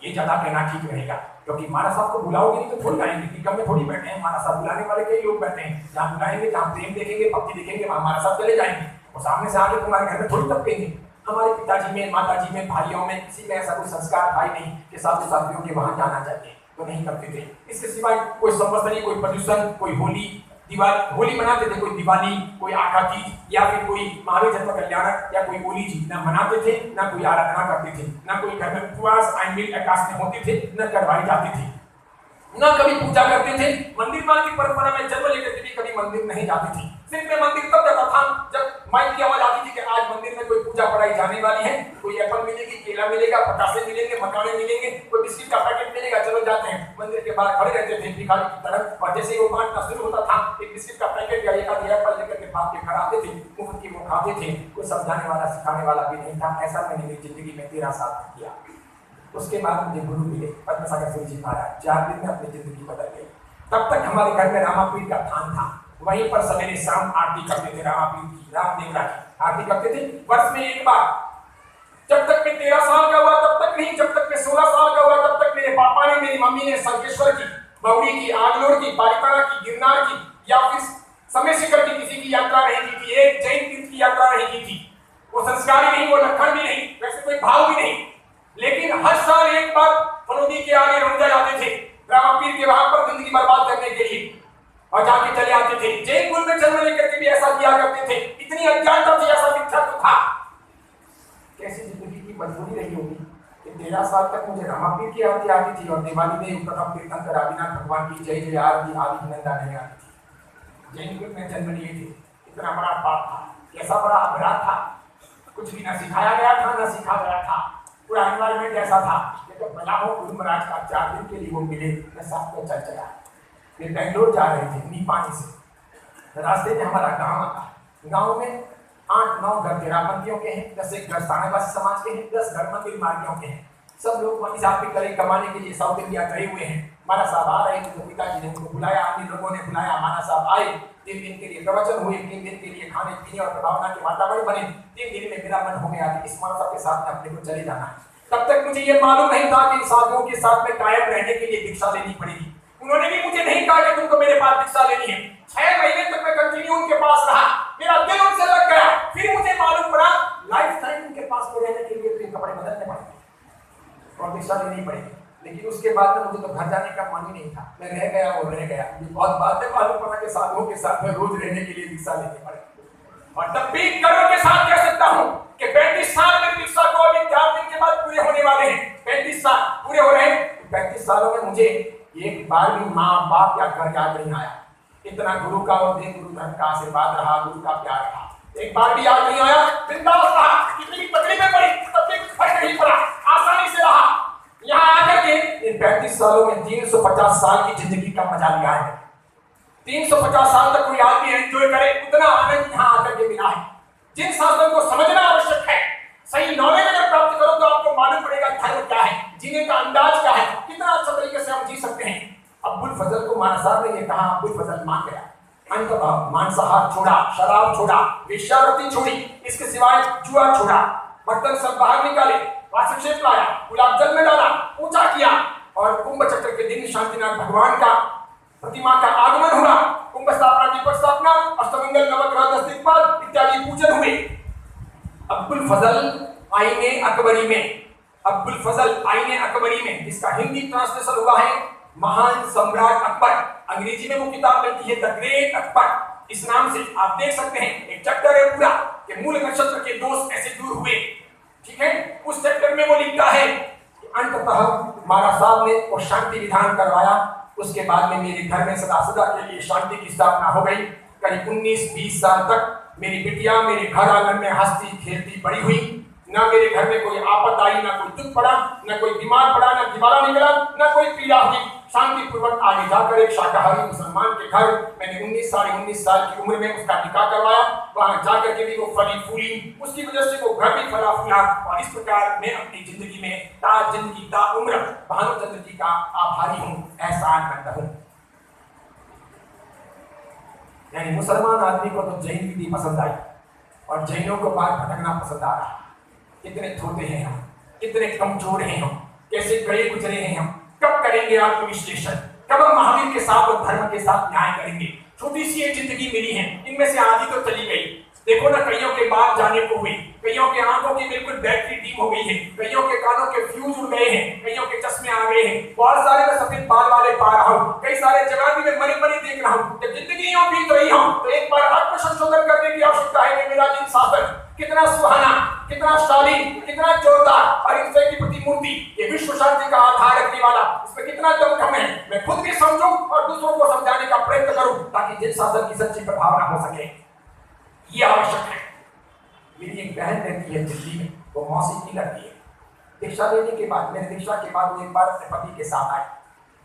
ये ज्यादा कहना ठीक रहेगा, क्योंकि मारा साहब को बुलाओगे नहीं तो थोड़ी आएंगे। निगम में थोड़ी बैठे हैं मारा साहब, बुलाने वाले कई लोग बैठे हैं। जहाँ बुलाएंगे, जहाँ प्रेम देखेंगे, भक्ति देखेंगे, वहाँ मारा साहब चले जाएंगे और सामने से आके तुम्हारे घर में थोड़ी टपकेंगे। हमारे पिताजी में, माताजी में, भाइयों में किसी में ऐसा कोई संस्कार था ही नहीं कि साधु साथियों के वहां जाना चाहिए, तो नहीं करते थे। इसके सिवाय कोई संवत्सरी, कोई प्रदूषण, कोई होली, दिवाली, होली मनाते थे, कोई दिवाली, कोई आका तीज या फिर कोई महावीर जन्म कल्याणक या कोई होली जी ना मनाते थे, ना कोई आराधना करते थे, ना कोई घर में उपवास आइंबिल आकाश में होते थे, न करवाई जाते थे, न कभी पूजा करते थे। मंदिर मान की परंपरा में जन्म लेकर के भी कभी मंदिर नहीं जाते थे। सिर्फ मैं मंदिर तब जाता था जब माइक की आवाज आती थी कि आज मंदिर में कोई पूजा पढ़ाई जाने वाली है, कोई एप्पल मिलेगी, केला मिलेगा, पटाखे मिलेंगे, मकाने मिलेंगे, कोई बिस्किट का पैकेट मिलेगा, चलो जाते हैं। मंदिर के बाहर खड़े रहते थे भिखारी की तरह, और जैसे ही वो बांटना शुरू होता था एक बिस्किट का पैकेट या एक आधी एप्पल लेकर के भाग के खड़ाते थे, मुफ्त की वो खाते थे। कोई समझाने वाला सिखाने वाला भी नहीं था। ऐसा मैंने मेरी जिंदगी में 13 साल किया। उसके बाद मुझे गुरु मिले पद्मसागर सिंह जी महाराज। 4 दिन में अपनी जिंदगी बदल गई। तब तक हमारे घर में रामापीठ का थान था, वहीं पर सवेरे शाम आरती करते थे। रामापीठ की, रामदेवरा की आरती करते थे वर्ष में एक बार। जब तक मैं 13 साल का हुआ तब तक नहीं, जब तक मैं 16 साल का हुआ तब तक मेरे पापा ने, मेरी मम्मी ने संकेश्वर की, बौड़ी की, आगलोर की, पालिताना की, गिरनार की या फिर समय शिखर की किसी की यात्रा नहीं की थी। एक जैन तीर्थ की यात्रा नहीं की थी। वो संस्कारी नहीं, वो लखन भी नहीं, वैसे कोई भाव भी नहीं, लेकिन हर साल एक बार फलोदी के आगे रुक जाते थे रामापीर के वहां पर जिंदगी बर्बाद करने के लिए, और जाके चले आते थे। जैन कुल में जन्म लेकर के भी ऐसा किया करते थे। इतनी अज्ञानता थी, ऐसा मिथ्या तो था। कैसी जिंदगी की मजबूरी रही होगी कि 13 साल तक मुझे रामापीर की आरती आती थी और दिवाली में प्रथम कीर्तन कर आदिनाथ भगवान की जय जय आरती आदि नंदा नहीं आती थी। जैन कुल में जन्म लिए थे, इतना बड़ा पाप था, कैसा बड़ा अपराध था। कुछ भी ना सिखाया गया था, ना सीखा गया था। पूरा एनवायरमेंट ऐसा था कि जब बला हो गुरु महाराज का 4 दिन के लिए वो मिले, मैं साथ में चल चला। फिर बेंगलोर जा रहे थे नीपानी से, रास्ते में हमारा गांव आता। गांव में 8-9 घर तेरापंथियों के हैं, 10 एक घर सानावासी समाज के हैं, 10 घर मंदिर मार्गियों के हैं। सब लोग वहीं साहब के करे कमाने के लिए साउथ इंडिया गए हुए हैं। माना साहब आ रहे थे तो पिताजी ने उनको बुलाया, अन्य लोगों ने बुलाया। माना साहब आए, 3 दिन के लिए प्रवचन हुए, 3 दिन के लिए खाने पीने और भावना के वातावरण बने। 3 दिन में मेरा मन हो गया कि इस मानव के साथ में अपने को चले जाना है। तब तक मुझे ये मालूम नहीं था कि साधुओं के साथ में कायम रहने के लिए दीक्षा लेनी पड़ेगी। उन्होंने भी मुझे नहीं कहा कि तुमको मेरे पास दीक्षा लेनी है। 6 महीने तक मैं कंटिन्यू उनके पास रहा, मेरा दिल उनसे लग गया। फिर मुझे मालूम पड़ा लाइफ टाइम उनके पास में रहने के लिए तो कपड़े बदलने पड़ेंगे और दीक्षा लेनी पड़ेगी। लेकिन उसके बाद में मुझे तो घर जाने का मन ही नहीं था। मैं रह गया और रह गया। बहुत बाद में मालूम पड़ा कि साधुओं के साथ में रोज रहने के लिए दीक्षा लेनी पड़ेगी। और तब भी गर्व के साथ कह सकता हूँ कि 35 साल में दीक्षा को अभी 4 दिन के बाद पूरे होने वाले हैं। 35 साल पूरे हो रहे हैं। 35 सालों में मुझे एक बार भी माँ बाप या घर याद नहीं आया। इतना गुरु का और गुरु धर्म का आशीर्वाद रहा, गुरु का प्यार रहा, एक बार भी याद नहीं आया। बिंदास रहा, कितनी तकलीफें पड़ी तब भी फर्क नहीं पड़ा, आसानी से रहा। यहाँ आकर के इन 35 सालों में 350 साल की जिंदगी का मजा लिया है। 350 साल तक कोई आदमी एंजॉय करे उतना आनंद यहाँ आकर के मिला है। जिन शास्त्रों को समझना आवश्यक है, सही नॉलेज अगर प्राप्त करो तो आपको मालूम पड़ेगा धर्म क्या है, जीने का अंदाज क्या है, कितना अच्छा तरीके से हम जी सकते हैं। अब्दुल फजल को माना साहब ने ये कहा, अब्दुल फजल मान गया, अंततः मांसाहार छोड़ा, शराब छोड़ा, वेश्यावृत्ति छोड़ी, इसके सिवाय जुआ छोड़ा, बर्तन सब बाहर निकाले, वासक्षेप लाया, गुलाब जल में डाला, ऊंचा किया और कुंभ चक्र के दिन शांतिनाथ भगवान का प्रतिमा का आगमन हुआ। कुंभ स्थापना, दीपक स्थापना, अष्टमंगल, नवग्रह, 10 दिक्पाल इत्यादि पूजन हुए। अब्दुल फजल आईने अकबरी में, अब्दुल फजल आईने अकबरी में, जिसका हिंदी ट्रांसलेशन हुआ है महान सम्राट अकबर। अंग्रेजी में वो किताब मिलती है द ग्रेट अकबर, इस नाम से आप देख सकते हैं। एक चैप्टर है पूरा कि मूल नक्षत्र के दोष कैसे दूर हुए, ठीक है। उस चैप्टर में वो लिखता है कि अंततः महाराज साहब ने वो शांति विधान करवाया। उसके बाद में मेरे घर में सदा सदा के लिए शांति की स्थापना हो गई। करीब 19-20 साल तक मेरी बिटिया मेरे घर आंगन में हंसती खेलती बड़ी हुई। ना मेरे घर में कोई आपद आई, ना कोई दुख पड़ा, ना कोई बीमार पड़ा, ना दिवाला निकला, ना कोई पीड़ा हुई। शांति पूर्वक आगे जाकर एक शाकाहारी मुसलमान के घर मैंने 19 साल की उम्र में उसका निकाह करवाया। वहां जाकर के भी वो फली फूली, उसकी वजह से वो घर भी फला फूला। और इस प्रकार मैं अपनी जिंदगी में जिंदगी ता उम्र भानुचंद्र जी का आभारी हूँ, एहसानमंद हूँ। यानी मुसलमान आदमी को तो जैन विधि पसंद आई और जैनों को बाहर भटकना पसंद आ रहा। कितने छोटे हैं हम, कितने कमजोर हैं हम, कैसे गए गुजरे हैं हम। कब करेंगे आत्मविश्लेषण, कब हम महावीर के साथ और धर्म के साथ न्याय करेंगे। छोटी सी एक जिंदगी मिली है, इनमें से आधी तो चली गई। देखो ना, कईयों के बात जाने को हुए, कईयों के आंखों की बिल्कुल बैटरी डीम हो गई है, कईयों के कानों के फ्यूज उड़ गए हैं, कईयों के चश्मे आ गए हैं। बहुत सारे मैं सफेद बाल वाले पा रहा हूँ, कई सारे जवानी में मरी मरी देख रहा हूँ। जब जिंदगी यूं बीत रही हूँ तो एक बार आत्म संशोधन करने की आवश्यकता है कि मेरा जिन साधन कितना सुहाना, कितना शालीन, कितना जोरदार और ईश्वर की प्रतिमूर्ति, ये विश्व शांति का आधार रखने वाला, इसमें कितना दमखम है। मैं खुद भी समझूं और दूसरों को समझाने का प्रयत्न करूं ताकि जिन शासन की सच्ची प्रभावना हो सके, ये आवश्यक है। मेरी एक बहन रहती है दिल्ली में, वो मौसी की लड़की है। दीक्षा लेने के बाद, मेरे दीक्षा के बाद वो एक बार अपने पति के साथ आए।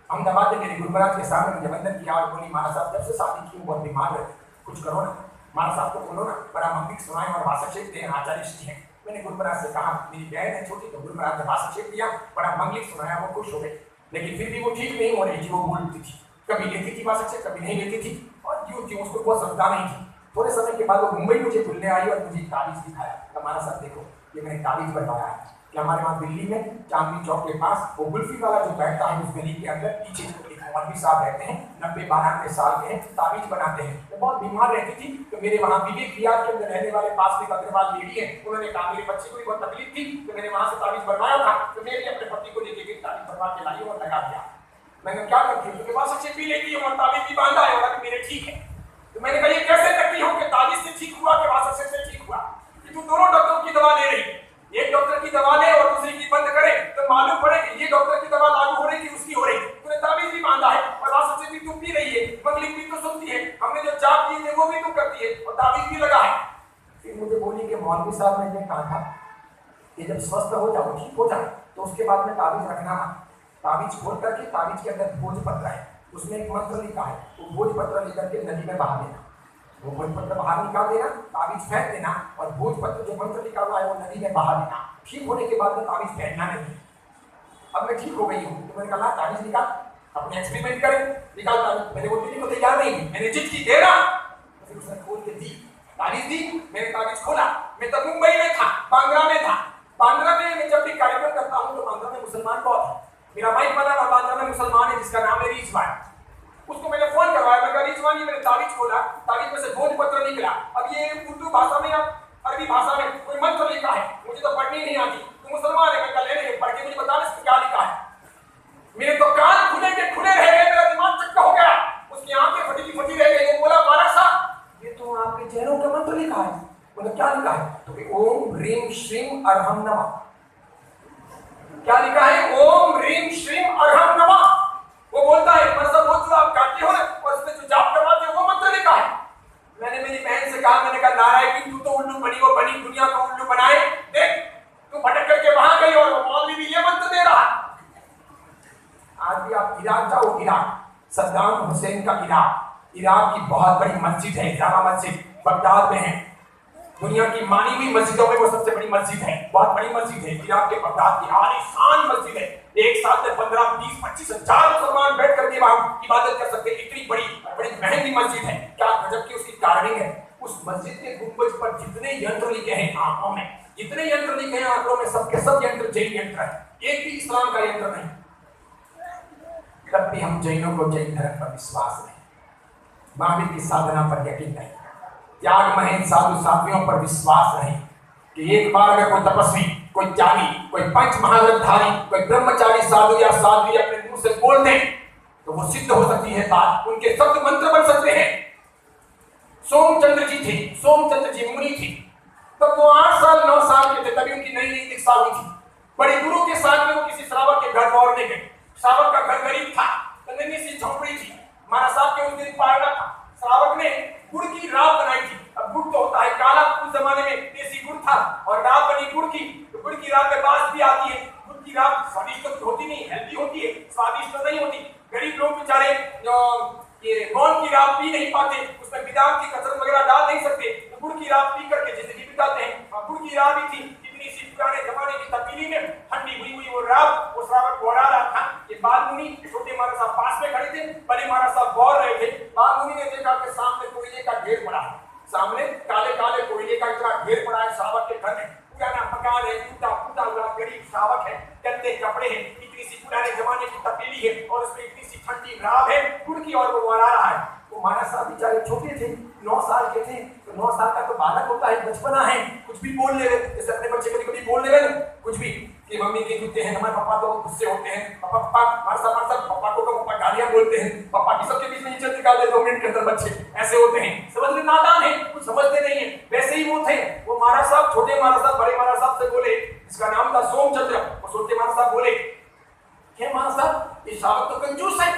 अहमदाबाद में मेरे गुरु महाराज के सामने मुझे वंदन किया और बोली, महाराज साहब जब से शादी की बहुत बीमार रहते, कुछ करो ना, महाराज साहब को बोलो ना, बड़ा मंदिर सुनाए और भाषाक्षेप दें, आचार्य जी हैं। मैंने गुरु महाराज से कहा, मेरी बहन है छोटी, तो गुरु महाराज ने भाषाक्षेप दिया, बड़ा मंगलिक सुनाया, वो खुश हो गई। लेकिन फिर भी वो ठीक नहीं हो रही थी, वो बोलती थी, कभी लेती थी भाषाक्षेप, कभी नहीं लेती थी और क्यों थी उसको बहुत समझा नहीं थी। थोड़े समय के बाद वो मुंबई मुझे मिलने आई और मुझे ताबीज दिखाया। हमारा साहब देखो, ये मैंने ताबीज बनवाया है कि हमारे वहाँ दिल्ली में चांदनी चौक के पास वो गुल्फी वाला जो बैठता है उस गली के अंदर पीछे मौलवी साहब रहते हैं, 90-92 साल के हैं, ताबीज बनाते हैं। तो बहुत बीमार रहती थी, तो मेरे वहाँ विवेक विहार के अंदर रहने वाले पास में अग्रवाल लेडी है, उन्होंने कहा मेरे बच्चे को भी बहुत तकलीफ थी, तो मैंने वहाँ से ताबीज बनवाया था। तो मैंने अपने पति को लेके गई, ताबीज बनवा के लाई और लगा दिया। मैंने क्या करती हूँ, उसके पास अच्छे पी लेती हूँ और ताबीज भी बांधा है और मेरे ठीक है। तो मैंने कहा ये कैसे करती हूँ कि ताबीज से ठीक हुआ कि वासक्षेप से ठीक हुआ, कि तू दोनों डॉक्टरों की दवा ले रही, एक डॉक्टर की दवा ले और दूसरी की बंद करे तो मालूम पड़े कि ये डॉक्टर की दवा लागू हो रही कि उसकी हो रही। तूने ताबीज भी बांधा है और वासक्षेप भी तू पी रही है, मंगलिक भी तो सुनती है, हमने जो जाप की है वो भी तू करती है और ताबीज भी लगा है। फिर मुझे बोली कि मौलवी साहब ने ये कहा था कि जब स्वस्थ हो जाओ, ठीक हो जाए, तो उसके बाद में ताबीज रखना मत। ताबीज खोल करके ताबीज के अंदर भोजपत्र है, उसमें एक मंत्र लिखा है, वो भोजपत्र लेकर के नदी में बहा देना। वो भोजपत्र बाहर निकाल देना, ताबीज फेंक देना और भोजपत्र जो मंत्र लिखा हुआ है वो नदी में बहा देना। ठीक होने के बाद में ताबीज फेंकना नहीं। अब मैं ठीक हो गई हूँ तो मैंने कहा ताबीज निकाल, अपने एक्सपेरिमेंट करें, निकाल ताबीज। मेरे वो दिल्ली को तैयार नहीं, मैंने जिद की देना, तो फिर उसने खोल के दी, ताबीज दी, मैंने ताबीज खोला। मैं तब मुंबई में था, बांद्रा में था। बांद्रा में मैं जब भी कार्यक्रम करता हूँ तो बांद्रा में मुसलमान बहुत है। मेरा भाई वाला बांद्रा में मुसलमान है जिसका नाम है रिजवान। उसको मैंने फोन करवाया, मैं कहा रिजवान ये मैंने ताबीज खोला, ताबीज में से भोजपत्र निकला। अब ये उर्दू भाषा में या अरबी भाषा में कोई मंत्र लिखा है, मुझे तो पढ़नी नहीं आती। तू मुसलमान है, मैं कहा ले पढ़ के मुझे बता इसमें क्या लिखा है। मेरे तो कान खुले के खुले रह गए, मेरा दिमाग चक्का हो गया, उसकी आंखें फटी की फटी रह गई। वो बोला महाराज साहब ये तो आपके जैनों का मंत्र लिखा है। बोला क्या लिखा है? तो ओम ह्रीम श्रीम अरहम नमः। क्या लिखा है? ओम ह्रीम श्रीम अरहम नमः। वो बोलता है मतलब वो जो आप गाते हो ना और उसमें जो जाप करवाते हो वो मंत्र लिखा है। मैंने मेरी बहन से कहा, मैंने कहा नारायण तू तो उल्लू बनी, वो बनी दुनिया को उल्लू बनाए, देख तू भटक करके वहां गई और मौलवी भी ये मंत्र दे रहा। आज भी आप इराक जाओ, इराक सद्दाम हुसैन का इराक की बहुत बड़ी मस्जिद है, जामा मस्जिद बगदाद में है। दुनिया की मानी हुई मस्जिदों में वो सबसे बड़ी मस्जिद है, बहुत बड़ी मस्जिद है इराक के बगदाद की, आलीशान मस्जिद है। एक साथ में 15, 20, 25 हजार मुसलमान बैठ करके वहां इबादत कर सकते हैं। इतनी बड़ी बड़ी महंगी मस्जिद है, क्या गजब की उसकी कार्विंग है। उस मस्जिद के गुंबज पर जितने यंत्र लिखे हैं आंखों में, जितने यंत्र लिखे हैं आंखों में, सबके सब यंत्र जैन यंत्र है, एक भी इस्लाम का यंत्र नहीं। तब भी हम जैनों को जैन धर्म पर विश्वास नहीं, महावीर की साधना पर यकीन नहीं, त्याग महीन साधु साध्वियों पर विश्वास नहीं कि एक बार अगर कोई तपस्वी, कोई त्यागी, कोई पंच महाव्रतधारी, कोई ब्रह्मचारी साधु या साध्वी अपने मुंह से बोल दें तो वो सिद्ध हो सकती है बात, उनके शब्द मंत्र बन सकते हैं। सोमचंद्र जी थे, सोमचंद्र जी मुनि थे, तब वो 8 साल 9 साल के थे, तभी उनकी नई नई दीक्षा हुई थी। बड़े गुरु के साथ में वो किसी श्रावक के घर दौड़ने गए। श्रावक का घर गरीब था, नन्ही सी झोपड़ी थी, महाराज साहब के उस दिन पारना था। श्रावक ने गुड़ की राब बनाई थी। अब गुड़ तो होता है काला, उस जमाने में देसी गुड़ था और राब बनी गुड़ की, तो गुड़ की राब में बांस भी आती है। गुड़ की राब स्वादिष्ट तो होती नहीं, हेल्दी होती है, स्वादिष्ट तो नहीं होती। गरीब लोग बेचारे ये गौन की राब पी नहीं पाते, उसमें बादाम की कसरत वगैरह डाल नहीं सकते, तो गुड़ की राब पी करके जिंदगी बिताते हैं। गुड़ की राब ही थी, इतनी सी पुराने जमाने की तब्दीली में ठंडी हुई हुई वो राब, वो श्रावक गौरा रहा था। ये बाल मुनि छोटे महाराज साहब पास में खड़े थे, बड़े महाराज साहब गौर रहे थे। बाल मुनि ने देखा कि सामने कोयले का ढेर पड़ा है, सामने काले काले कोयले का इतना ढेर पड़ा है श्रावक के घर में। पुराना मकान है, टूटा फूटा हुआ, गरीब श्रावक है, गंदे कपड़े हैं, इतनी सी पुराने जमाने की तब्दीली है और उसमें इतनी सी ठंडी राब है गुड़ की, और वो वरा रहा है। वो महाराज साहब बेचारे छोटे थे, 9 साल के थे, तो 9 साल का तो बालक होता है, बचपना है, कुछ भी बोल ले रहे, जैसे अपने बच्चे कभी कभी बोल ले रहे ना कुछ भी कि मम्मी के जूते हैं, हमारे पापा तो गुस्से होते हैं, पापा पापा को पापा गालियां बोलते हैं, पापा की सबके बीच में इज्जत निकाल दे 2 मिनट के अंदर, बच्चे ऐसे होते हैं, समझ में नादान है, कुछ समझते नहीं है। वैसे ही वो थे। वो महाराज साहब, छोटे महाराज साहब बड़े महाराज साहब से बोले, जिसका नाम था सोमचंद्र, वो छोटे महाराज साहब बोले, क्या महाराज साहब ये श्रावक तो कंजूस है।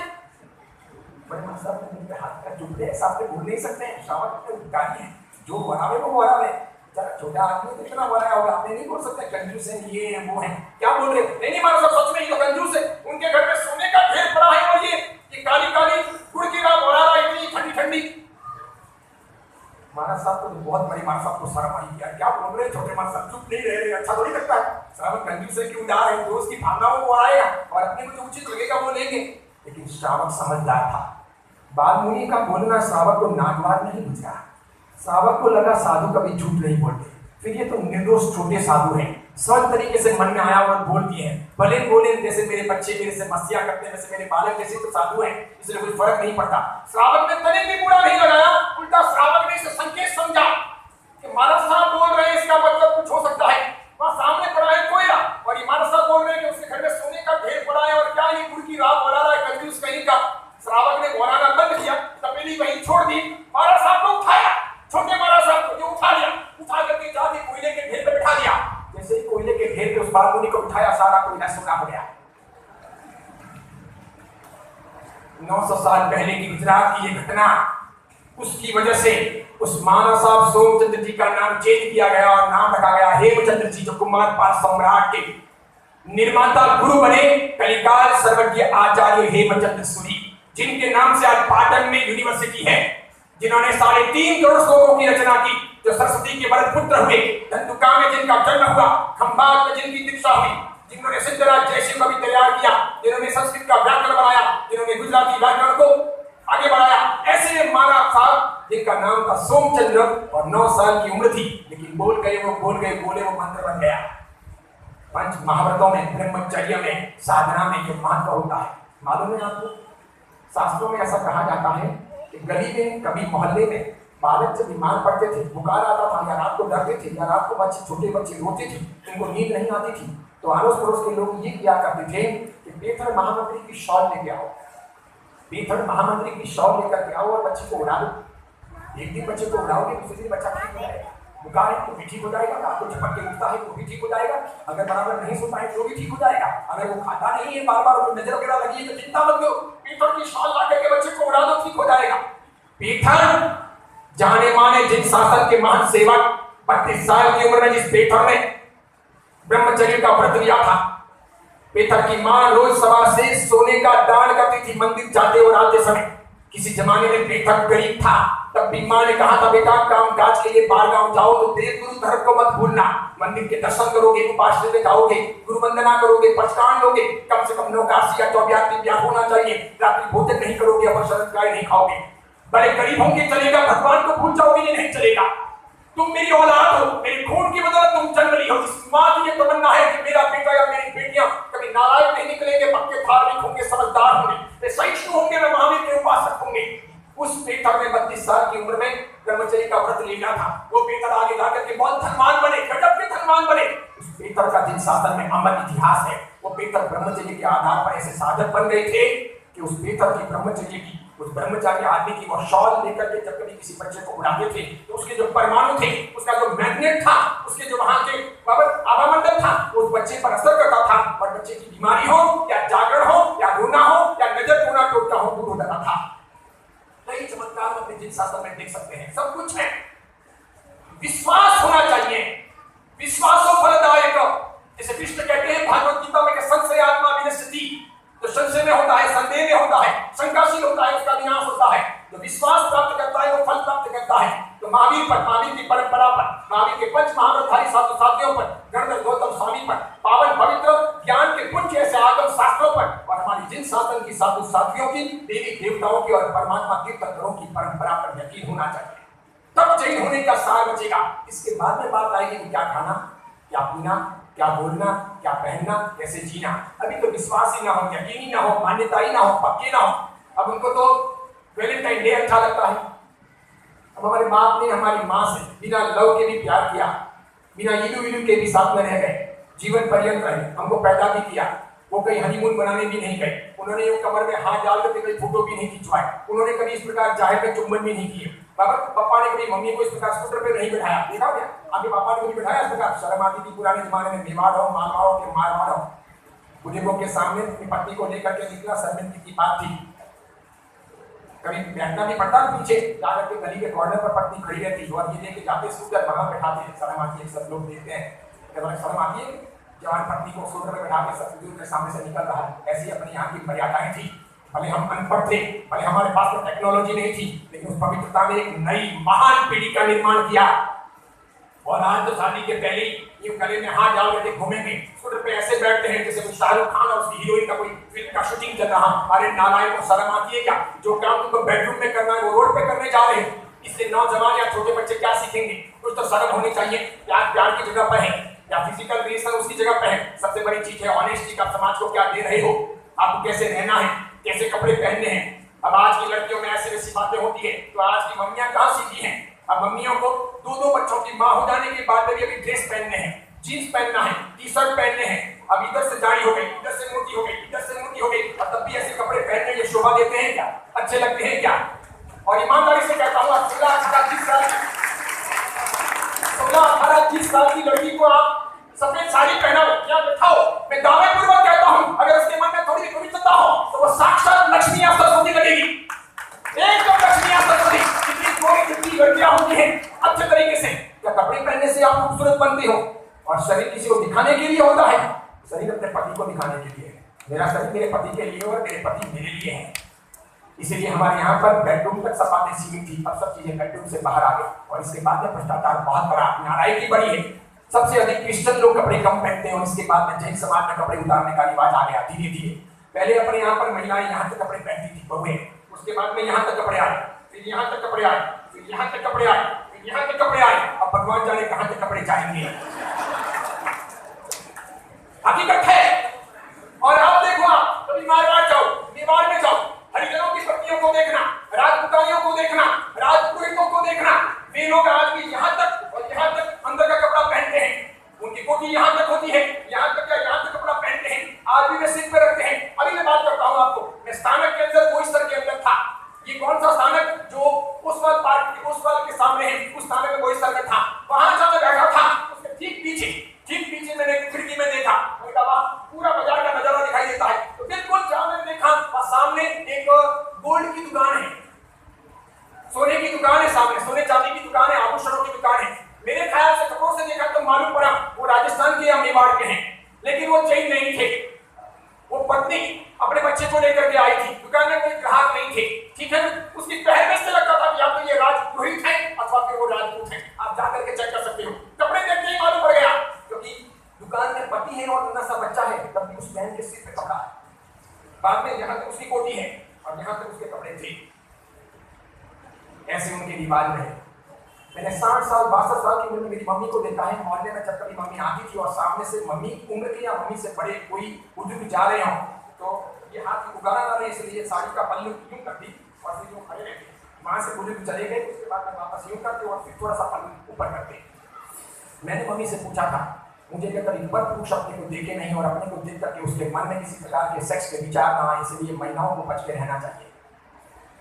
बड़े महाराज साहब ने हाथ का चुप रहे, साहब से बोल नहीं सकते हैं, श्रावक तो गाली है, जो वरावे वो वरावे, जरा छोटा आदमी तो इतना वराया होगा, आपने नहीं बोल सकते कंजूस है, ये है वो है, क्या बोल रहे? नहीं महाराज साहब सच में ये तो कंजूस है, उनके घर में सोने का ढेर पड़ा है और ये काली काली गुड़ की राब वरा रहा है, इतनी ठंडी ठंडी। महाराज साहब को बहुत बड़ी, महाराज साहब को शर्म आई, क्या बोल रहे? छोटे महाराज साहब चुप नहीं रहे, अच्छा थोड़ी लगता है, श्रावक कंजूस है कि उदार है, दोस्त की भावनाओं को आएगा और अपने को जो उचित लगेगा वो लेंगे। लेकिन श्रावक समझदार था। बाल मुनि का बोलना श्रावक को नागवार नहीं बुझा। श्रावक को लगा साधु कभी झूठ नहीं बोलते, फिर ये तो निर्दोष छोटे साधु हैं, सहज तरीके से मन में आया और बोल दिए हैं, भले बोले जैसे मेरे बच्चे मेरे से मस्तियां करते हैं, वैसे मेरे बालक जैसे तो साधु हैं, इसलिए कोई फर्क नहीं पड़ता। श्रावक ने तनिक भी बुरा नहीं लगाया, उल्टा श्रावक ने इसे संकेत समझा कि महाराज साहब बोल रहे हैं, इसका मतलब कुछ हो सकता है, वहां सामने पड़ा है कोयला और ये महाराज साहब बोल रहे हैं कि उसके घर में सोने का ढेर पड़ा है और क्या ये गुड़ की राब बना रहा है, कंजूस कहीं का। श्रावक ने बोलाना बंद किया, तपेली वहीं छोड़ दी, महाराज साहब को उठाया, छोटे महाराज साहब को जो उठा लिया, उठा करके जाके कोयले के ढेर पे बिठा दिया। जैसे ही कोयले के ढेर पे उस बाल मुनि को उठाया, सारा कोयला सोना हो गया। 900 साल पहले की गुजरात की ये घटना, उसकी वजह से उस महाराज साहब सोमचंद्र जी का नाम चेंज किया गया और नाम रखा गया हेमचंद्र जी, जो कुमार पाल सम्राट के निर्माता गुरु बने, कलिकाल सर्वज्ञ आचार्य हेमचंद्र सूरी, जिनके नाम से आज पाटन में यूनिवर्सिटी है, जिन्होंने 3.5 करोड़ श्लोकों की रचना की, जो सरस्वती के वरद पुत्र हुए, धंधुका में जिनका जन्म हुआ, खंभात में जिनकी दीक्षा हुई, जिन्होंने सिद्धराज जयसिंह को भी तैयार किया, जिन्होंने संस्कृत का व्याकरण बनाया, जिन्होंने गुजराती व्याकरण को आगे बढ़ाया, ऐसे महाराज साहब जिनका नाम था सोमचंद्र, और 9 साल की उम्र थी, लेकिन बोल गए वो बोले वो मंत्र बन गया। पंच महाव्रतों में, ब्रह्मचर्य में, साधना में ये महत्व होता है, मालूम है आपको? शास्त्रों में ऐसा कहा जाता है कि गली में, कभी मोहल्ले में बालक जब बीमार पड़ते थे, बुखार आता था, या रात को डरते थे, या रात को छोटे बच्चे रोते थे, उनको नींद नहीं आती थी, तो आरोस पड़ोस के लोग ये किया करते थे कि बेथड़ महामंत्री की शॉल लेके आओ, बेथड़ महामंत्री की शॉल लेकर के आओ और बच्चे को उड़ा दो। एक दिन बच्चे को उड़ाओगे, दूसरे दिन बच्चा ठीक हो जाएगा, बुखार है तो भी ठीक हो जाएगा, रात को झपट के उठता है तो भी ठीक हो जाएगा, अगर बराबर नहीं सोता है तो भी ठीक हो जाएगा, अगर वो खाता नहीं है, बार बार नजर वगैरह लगी है तो चिंता मत करो, पीतल की शाल लाके के बच्चे को उड़ा दो, ठीक हो जाएगा। पीतल जाने माने जिन शासन के महान सेवक 32 साल की उम्र में जिस पेथर ने ब्रह्मचर्य का व्रत लिया था, पेथर की मां रोज सवा से सोने का दान करती थी मंदिर जाते और आते समय। किसी जमाने में पेथर गरीब था, तब भी मां ने कहा था बेटा काम काज के लिए बाहर गांव जाओ तो देव गुरु धर्म को मत भूलना, मंदिर के दर्शन करोगे, उपासना में जाओगे, गुरु वंदना करोगे, पचकान लोगे, कम से कम 9 काशी या 24 ब्याह होना चाहिए, रात्रि भोजन नहीं करोगे, अवसर गाय नहीं खाओगे। बड़े गरीब होंगे चलेगा, भगवान को भूल जाओगे ये नहीं चलेगा। तुम मेरी औलाद हो, मेरे खून की बदौलत तुम जन्म ली हो। इस मां की ये तमन्ना है कि मेरा बेटा या मेरी बेटियां कभी नालायक नहीं निकलेंगे, पक्के धार्मिक होंगे, समझदार होंगे, वे सहिष्णु होंगे, वे महावीर के उपासक होंगे। उस पेतर ने 32 साल की उम्र में ब्रह्मचर्य का व्रत लिया था। वो पेतर आगे जाकर के बहुत धनवान बने, गजब के धनवान बने। उस पेतर का जिन शासन में अमर इतिहास है, वो पेतर ब्रह्मचर्य के आधार पर ऐसे साधक बन गए थे कि उस पेतर की ब्रह्मचर्य की, उस ब्रह्मचारी आदमी की वो शॉल लेकर के जब कभी किसी बच्चे को उड़ाते थे तो उसके जो परमाणु थे, उसका जो मैग्नेट था, उसके जो वहां के आभामंडल था, उस बच्चे पर असर करता था और बच्चे की बीमारी हो या जागरण हो या रोना हो या नजर टूना टूटता हो, दूर हो जाता था। कई चमत्कार अपने जिन शासन में देख सकते हैं, सब कुछ है। विश्वास होना चाहिए, विश्वासो फलदायक। जैसे कृष्ण कहते हैं भागवत गीता में कि संशय आत्मा विनश्यति, तो संशय में होता है, संदेह में होता है, शंकाशील होता है, उसका विनाश होता है। जो विश्वास प्राप्त करता है वो फल प्राप्त करता है। तो महावीर पर, महावीर की परंपरा पर, महावीर के 5 महाव्रतधारी साधु साथियों पर, गणधर गौतम स्वामी पर, पावन पवित्र ज्ञान के पुंज ऐसे आगम शास्त्रों पर और हमारी जिन शासन की साधु साथियों की, देवी देवताओं की और परमात्मा तीर्थंकरों की परंपरा पर यकीन होना चाहिए, तब जैन होने का सार बचेगा। इसके बाद में बात आएगी कि क्या खाना, क्या पीना, क्या बोलना, क्या पहनना, कैसे जीना। अभी तो विश्वास ही ना हो, यकीन ही ना हो, मान्यता ही ना हो, पक्के ना हो। अब उनको तो वैलेंटाइन डे अच्छा लगता है। अब हमारे बाप ने हमारी माँ से बिना लव के भी प्यार किया, बिना इलू इलू के भी साथ में रह गए, जीवन पर्यंत रहे, हमको पैदा भी किया। वो कहीं हनीमून बनाने भी नहीं गए, उन्होंने वो कमर में हाथ डाल करके कभी फोटो भी नहीं खिंचवाए, उन्होंने कभी इस प्रकार जाहिर में चुम्बन भी नहीं किए। पापा ने कभी मम्मी को इस प्रकार स्कूटर पे नहीं बैठाया, देखा क्या? आपके पापा ने कभी बैठाया इस प्रकार? शर्म आती थी पुराने जमाने में, मेवाड़ हो, मारवाड़ों के मारवाड़ों, बुजुर्गों के सामने अपनी पत्नी को लेकर के निकला, शर्मिंदगी की बात थी। कभी बैठना भी पड़ता, पीछे जाकर के गली के कॉर्नर पर पत्नी खड़ी रहती और ये लेके जाते स्कूटर वहां बैठाते, शर्म आती है, सब लोग देखते हैं, शर्म आती है जवान पत्नी को स्कूटर में बैठा के सतगुरु के सामने से निकल रहा है। ऐसी अपनी यहाँ की मर्यादाएं थी। भले हम अनपढ़ थे, भले हमारे पास तो टेक्नोलॉजी नहीं थी, लेकिन उस पवित्रता ने एक नई महान पीढ़ी का निर्माण किया। और आज तो शादी के पहले ये गले में हाथ डाल के घूमेंगे, स्कूटर पे ऐसे बैठते हैं जैसे शाहरुख खान और उसकी हीरोइन का कोई फिल्म का शूटिंग चल रहा। अरे नालायक को शर्म आती है क्या? जो काम तुमको बेडरूम में करना है वो रोड पे करने जा रहे हैं। इससे नौजवान या छोटे बच्चे क्या सीखेंगे? कुछ तो शर्म होनी चाहिए। प्यार प्यार की जगह पर है या फिजिकल रिलेशन उसकी जगह पर है। सबसे बड़ी चीज है ऑनेस्टी। आप समाज को क्या दे रहे हो, आपको कैसे रहना है, कैसे कपड़े पहनने हैं। अब आज की लड़कियों में ऐसी वैसी बातें होती है, तो आज की मम्मियां कहाँ सीखी हैं? अब मम्मियों को 2-2 बच्चों की मां हो जाने के बाद में भी अभी ड्रेस पहनने हैं, जीन्स पहनना है, टी-शर्ट पहनने हैं। अब इधर से दाढ़ी हो गई, इधर से मोटी हो गई, इधर से मोटी हो गई, और तब भी ऐसे कपड़े पहनने ये शोभा देते हैं क्या? अच्छे लगते हैं क्या? और ईमानदारी से कहता हूँ, 16-18-20 साल की लड़की को आप सफेद साड़ी पहनाओ या बिठाओ, मैं दावे पूर्वक कहता हूँ, अगर उसके मन में थोड़ी पवित्रता हो तो वो साक्षात लक्ष्मी या सरस्वती लगेगी। एकदम लक्ष्मी या सरस्वती। कितनी थोड़ी कितनी लड़कियां होती हैं अच्छे तरीके से। क्या कपड़े पहनने से आप खूबसूरत बनते हो? और शरीर किसी को दिखाने के लिए होता है? शरीर अपने पति को दिखाने के लिए है। मेरा शरीर मेरे पति के लिए और मेरे पति मेरे लिए है। इसीलिए हमारे यहाँ पर बेडरूम तक सब बातें सीमित थी, अब सब चीजें बेडरूम से बाहर आ गई। और इसके बाद में भ्रष्टाचार बहुत बड़ा, नारायकी बड़ी है। सबसे अधिक क्रिश्चियन लोग कपड़े कम पहनते हैं और इसके बाद में जैन समाज में कपड़े उतारने का रिवाज आ गया धीरे धीरे। पहले अपने यहाँ पर महिलाएं यहाँ तक कपड़े पहनती थी, बहुएं, उसके बाद में यहाँ तक कपड़े आए, फिर यहाँ तक कपड़े आए, फिर यहाँ तक कपड़े आए, फिर यहाँ तक कपड़े आए। अब भगवान जाने कहाँ तक कपड़े जाएंगे। हकीकत है। और आप देखो, आप कभी मारवाड़ जाओ, मेवाड़ में जाओ, हरिजनों की पत्नियों को देखना, राजपुतानियों को देखना, राजपुरोहितों को देखना, वे लोग आज भी यहाँ तक और यहाँ तक अंदर का कपड़ा पहनते हैं। उनकी कोटी यहाँ तक होती है, यहाँ तक या यहाँ तक कपड़ा पहनते हैं। आज भी वे सिर पे रखते हैं। अभी मैं बात करता हूँ आपको, मैं स्थानक के अंदर कोई स्तर के अंदर था। ये कौन सा स्थानक जो उस वाल पार्क उस वाल के सामने है, उस स्थानक में कोई स्तर का था। वहां जब मैं बैठा था उसके ठीक पीछे मैंने खिड़की में देखा, पूरा बाजार का नजारा दिखाई देता है। तो बिल्कुल जहाँ मैंने देखा सामने एक इसलिए हम मेवाड़ के हैं। लेकिन वो जैन नहीं थे। वो पत्नी अपने बच्चे को लेकर के आई थी, दुकान में कोई ग्राहक नहीं थे, ठीक है। उसकी पहनने से लगता था कि या तो ये राजपुरोहित है अथवा फिर वो राजपूत है। आप जाकर के चेक कर सकते हो, कपड़े देखते ही मालूम पड़ गया, क्योंकि दुकान में पति है और नन्हा सा बच्चा है, तब उस बहन के सिर पे कपड़ा है। बाद में यहाँ तक उसकी कोटी है और यहाँ तक उसके कपड़े थे। ऐसे उनके रिवाज रहे। मैंने 60 साल 62 साल की उम्र में मेरी मम्मी को देखा है मोहल्ले में, जब कभी मम्मी आती थी और सामने से मम्मी उम्र की या मम्मी से बड़े कोई बुजुर्ग जा रहे हों तो ये हाथ उगाड़ा ना रहे, इसलिए साड़ी का पल्लू यूं करती और फिर यूं खड़े रहते। वहां से बुजुर्ग चले गए, उसके बाद में वापस यूं करते और फिर थोड़ा सा पल्लू ऊपर करते। मैंने मम्मी से पूछा था, मुझे क्या कभी पर पुरुष अपने को देखे नहीं और अपने को देख करके उसके मन में किसी प्रकार के सेक्स के विचार ना आए, इसलिए महिलाओं को बच के रहना चाहिए।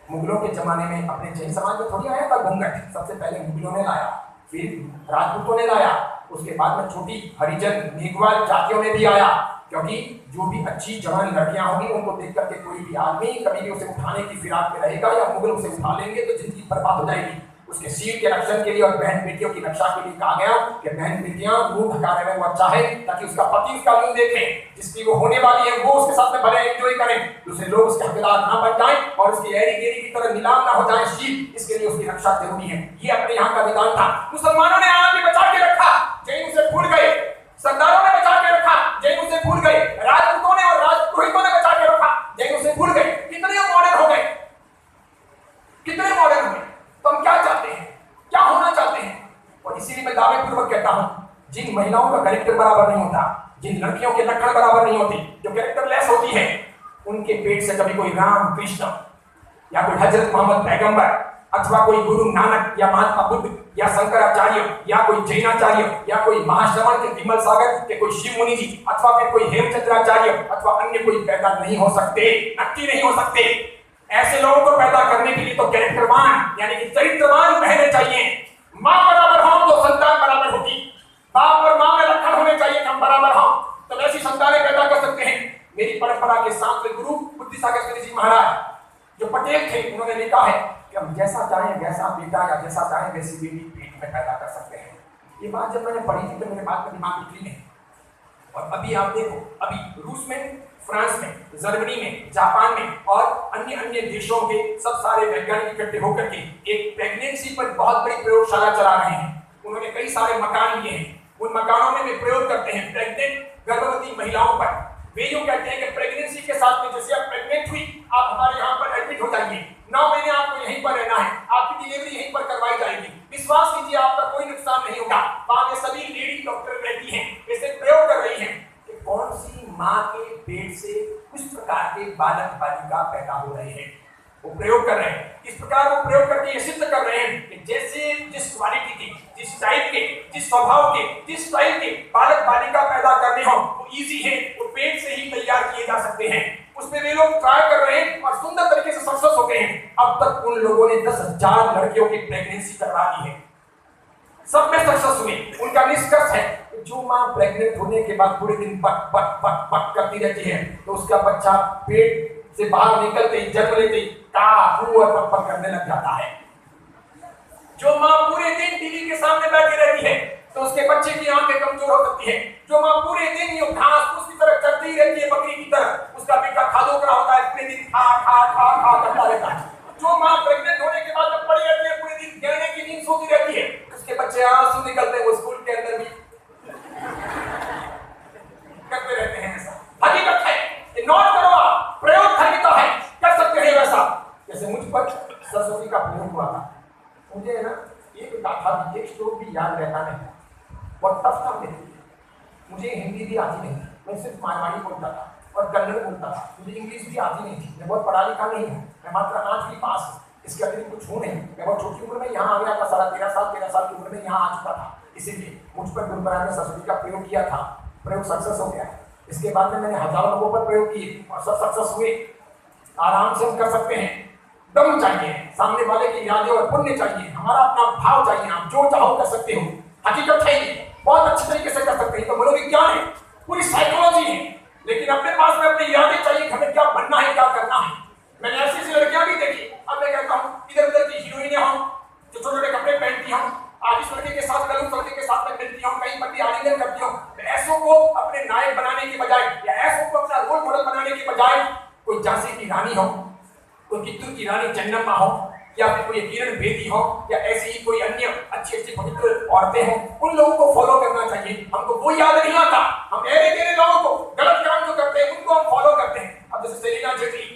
मुगलों के जमाने में अपने जैन समाज में थोड़ी आया था घूंघट, सबसे पहले मुगलों ने लाया, फिर राजपूतों ने लाया, उसके बाद में छोटी हरिजन मेघवाल जातियों ने भी आया, क्योंकि जो भी अच्छी जवान लड़कियां होंगी उनको देख करके कोई भी आदमी कभी भी उसे उठाने की फिराक में रहेगा या मुगल उसे उठा लेंगे तो जिंदगी बर्बाद हो जाएगी। उसके सिर के रक्षण के लिए और बहन बेटियों की रक्षा के लिए कहा गया कि बहन बेटियां मुंह ढकाने में वो अच्छा है, ताकि उसका पति उसका मुंह देखे, जिसकी वो होने वाली है वो उसके साथ में भले एंजॉय करें, दूसरे लोग उसके हकदार ना बन जाएं और उसकी एड़ी गेड़ी की तरह नीलाम ना हो जाए शील, इसके लिए उसकी रक्षा जरूरी है। ये अपने यहाँ का विधान था। मुसलमानों ने आज भी बचा के रखा, जैन उसे भूल गए, सरदारों ने बचा के रखा, जैन उसे भूल गए, राजपूतों ने और राजपुरोहितों ने बचा के रखा, जैन उसे भूल गए। कितने मॉडर्न हो गए, कितने मॉडर्न हो गए। तो हम क्या चाहते हैं, क्या होना चाहते हैं? और इसीलिए मैं दावे पूर्वक कहता हूं, जिन महिलाओं का कैरेक्टर बराबर नहीं होता, जिन लड़कियों के लक्षण बराबर नहीं होते, जो कैरेक्टर लेस होती है, उनके पेट से कभी कोई राम कृष्ण या कोई हजरत मोहम्मद पैगंबर अथवा कोई गुरु नानक या महात्मा बुद्ध या शंकराचार्य या कोई जैनाचार्य या कोई महाश्रवण के विमल सागर के कोई शिव मुनि जी अथवा फिर कोई हेमचंद्राचार्य अथवा अन्य कोई पैदा नहीं हो सकते, नक्की नहीं हो सकते। ऐसे लोगों को पैदा करने के लिए तो कैरेक्टरवान यानी कि चरित्रवान बहने चाहिए। मां बराबर हो तो संतान बराबर होगी, बाप और मां में लक्षण होने चाहिए कि हम बराबर हो, तो ऐसी संतानें पैदा कर सकते हैं। मेरी परंपरा के सातवें गुरु बुद्धिसागर जी महाराज जो पटेल थे, उन्होंने लिखा है कि हम जैसा चाहें वैसा बेटा या जैसा चाहें वैसी बेटी पेट में पैदा कर सकते हैं। ये बात जब मैंने पढ़ी थी तो मेरे बात में दिमाग उठली नहीं। और अभी आप देखो, अभी रूस में, फ्रांस में, जर्मनी में, जापान में और अन्य अन्य देशों के सब सारे वैज्ञानिक इकट्ठे होकर के एक प्रेगनेंसी पर बहुत बड़ी प्रयोगशाला चला रहे हैं। उन्होंने कई सारे मकान लिए हैं, उन मकानों में वे प्रयोग करते हैं प्रेग्नेंट गर्भवती महिलाओं पर। वे यूं कहते हैं कि प्रेगनेंसी के साथ में जैसे आप प्रेग्नेंट हुई, आप हमारे यहाँ पर एडमिट हो जाइए, 9 महीने आपको यहीं पर रहना है, आपकी डिलीवरी यहीं पर करवाई जाएगी, विश्वास कीजिए आपका कोई नुकसान नहीं होगा। वहां में सभी लेडी डॉक्टर रहती हैं, इसे प्रयोग कर रही हैं कि कौन सी माँ के पेट से किस प्रकार के बालक बालिका पैदा हो रहे हैं। वो प्रयोग कर रहे हैं, इस प्रकार वो प्रयोग करके ये सिद्ध कर रहे हैं कि जैसे जिस क्वालिटी के, जिस टाइप के, जिस स्वभाव के, जिस टाइप के बालक बालिका पैदा करने हो वो इजी है, वो पेट से ही तैयार किए जा सकते हैं। उसमें वे लोग ट्राई कर रहे हैं और सुंदर तरीके से सक्सेस हो गए हैं। अब तक उन लोगों ने 10,000 लड़कियों की प्रेगनेंसी करवा दी है, सब में सक्सेस हुए। उनका निष्कर्ष है जो मां प्रेग्नेंट होने के बाद पूरे दिन बक बक बक बक करती रहती है तो उसका बच्चा पेट से बाहर निकलते ही जन्म लेते ही टा हुआ पक पक करने लग जाता है। जो मां पूरे दिन टीवी के सामने बैठी रहती है तो उसके बच्चे की आंखें कमजोर हो सकती है। जो मां पूरे दिन यूं घास फूस की तरह चलती रहती है बकरी की तरह, उसका बेटा खादोकरा होता है, पूरे दिन खा खा खा खा करता रहता है। जो मां प्रेग्नेंट होने के बाद जब पड़ी रहती है पूरे दिन गहने की नींद सोती रहती है, उसके बच्चे आंसू निकलते हैं, वो स्कूल के अंदर भी करते रहते हैं। ऐसा हकीकत है, नोट करो आप, प्रयोग खरीदता है, कर सकते हैं वैसा। जैसे मुझ पर सरस्वती का प्रयोग हुआ था, मुझे ना एक गाथा भी, एक श्लोक भी याद रहता नहीं, बहुत टफ था मेरे लिए। मुझे हिंदी भी आती नहीं, मैं सिर्फ मारवाड़ी बोलता था और कन्नड़ बोलता था, मुझे इंग्लिश भी आती नहीं थी। मैं बहुत पढ़ा लिखा नहीं हूँ, मैं मात्र 8वीं पास हूँ, इसके अतिरिक्त कुछ हूँ नहीं। मैं बहुत छोटी उम्र में यहाँ आ गया था, 13 साल की उम्र में यहाँ आ चुका था, इसीलिए मुझ पर गुरु महाराज ने सरस्वती का प्रयोग किया था, प्रयोग सक्सेस हो गया। इसके बाद में मैंने हजारों लोगों पर प्रयोग किए और सब सक्सेस हुए। आराम से हम कर सकते हैं, दम चाहिए, सामने वाले की यादें और पुण्य चाहिए, हमारा अपना भाव चाहिए, आप जो चाहो कर सकते हो। हकीकत है ये, बहुत अच्छे तरीके से कर सकते हैं। तो मनोविज्ञान है, पूरी साइकोलॉजी है, लेकिन अपने पास में अपनी यादें चाहिए, हमें क्या बनना है, क्या करना है। मैंने ऐसी ऐसी लड़कियां भी देखी, अब मैं कहता हूँ इधर उधर की हीरोइनें हों जो छोटे छोटे कपड़े पहनती हों, आज इस लड़के के साथ कल उस लड़के के साथ में मिलती हूँ, कहीं पर भी आलिंगन करती हूँ, ऐसों को अपने नायक बनाने के बजाय या ऐसों को अपना रोल मॉडल बनाने के बजाय कोई झांसी की रानी हो, कोई कित्तूर की रानी चन्नम्मा हो, या फिर कोई किरण बेदी हो, या ऐसी ही कोई अन्य अच्छी अच्छी पवित्र औरतें हों, उन लोगों को फॉलो करना चाहिए। हमको वो याद नहीं आता, हम ऐसे तेरे लोगों को गलत काम जो करते हैं उनको हम फॉलो करते हैं। अब जैसे सेलिना जेटली,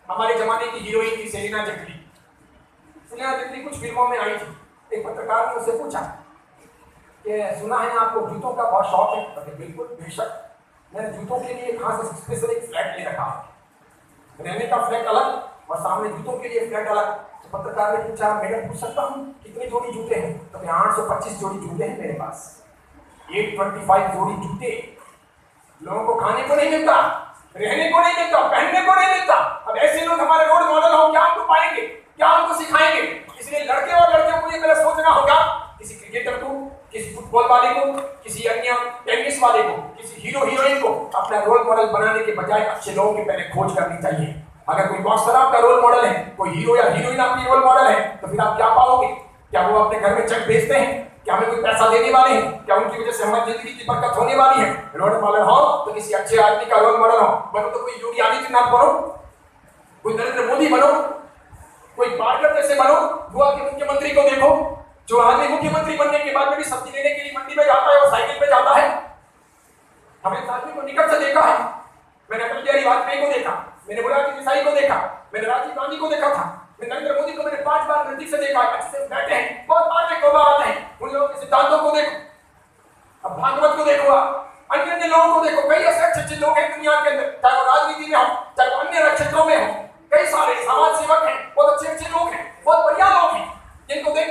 हमारे जमाने की हीरोइन थी सेलिना जेटली। सेलिना जेटली कुछ फिल्मों में आई थी। एक पत्रकार ने उससे पूछा कि सुना है आपको जूतों का बहुत शौक है। तो बिल्कुल बेशक, मैंने जूतों के लिए खास स्पेशल एक फ्लैट ले रखा है, रहने का फ्लैट अलग और सामने जूतों के लिए फ्लैट अलग। तो पत्रकार ने पूछा, मैडम पूछ सकता हूँ कितने जोड़ी जूते हैं? तो 825 जोड़ी जूते हैं मेरे पास, 825 जोड़ी जूते। लोगों को खाने को नहीं मिलता, रहने को नहीं मिलता, पहनने को नहीं मिलता। अब ऐसे लोग हमारे रोल मॉडल हो, क्या हमको पाएंगे, क्या हमको सिखाएंगे? इसलिए लड़के और लड़कियों को ये पहले सोचना होगा, किसी क्रिकेटर को, किसी फुटबॉल वाले को, किसी अन्य टेनिस वाले को, किसी हीरो हीरोइन को अपना रोल मॉडल बनाने के बजाय अच्छे लोगों की पहले खोज करनी चाहिए। अगर कोई बॉक्सर आपका रोल मॉडल है, कोई हीरो या हीरोइन आपकी रोल मॉडल है, तो फिर आप क्या पाओगे? क्या वो अपने घर में चेक भेजते हैं? क्या हमें कोई पैसा देने वाले हैं? क्या उनकी वजह से हमारी जिंदगी की बरकत होने वाली है? रोल मॉडल हो तो किसी अच्छे आदमी का रोल मॉडल हो। बनो तो कोई योगी आदित्यनाथ बनो, कोई नरेंद्र मोदी बनो, कोई बारगढ़ जैसे बनो। गोवा के मुख्यमंत्री को देखो, जो आदमी मुख्यमंत्री बनने के बाद में भी सब्जी लेने के लिए मंडी में जाता है और साइकिल पे जाता है। हमने इस आदमी को निकट से देखा है। मैंने अटल बिहारी वाजपेयी को देखा, मैंने मोरारजी देसाई को देखा, मैंने राजीव गांधी को देखा था, मैंने नरेंद्र मोदी को मैंने 5 बार नजदीक से देखा है। अच्छे से बैठे हैं, बहुत बार को आते हैं। उन लोगों के सिद्धांतों को देखो, अब भागवत को देखो, अन्य अन्य लोगों को देखो। कई ऐसे अच्छे लोग हैं दुनिया के अंदर, चाहे वो राजनीति में हो, चाहे वो अन्य क्षेत्रों में हो। कई सारे समाज सेवक हैं, बहुत अच्छे लोग हैं, बहुत बढ़िया लोग हैं, जिनको देखकर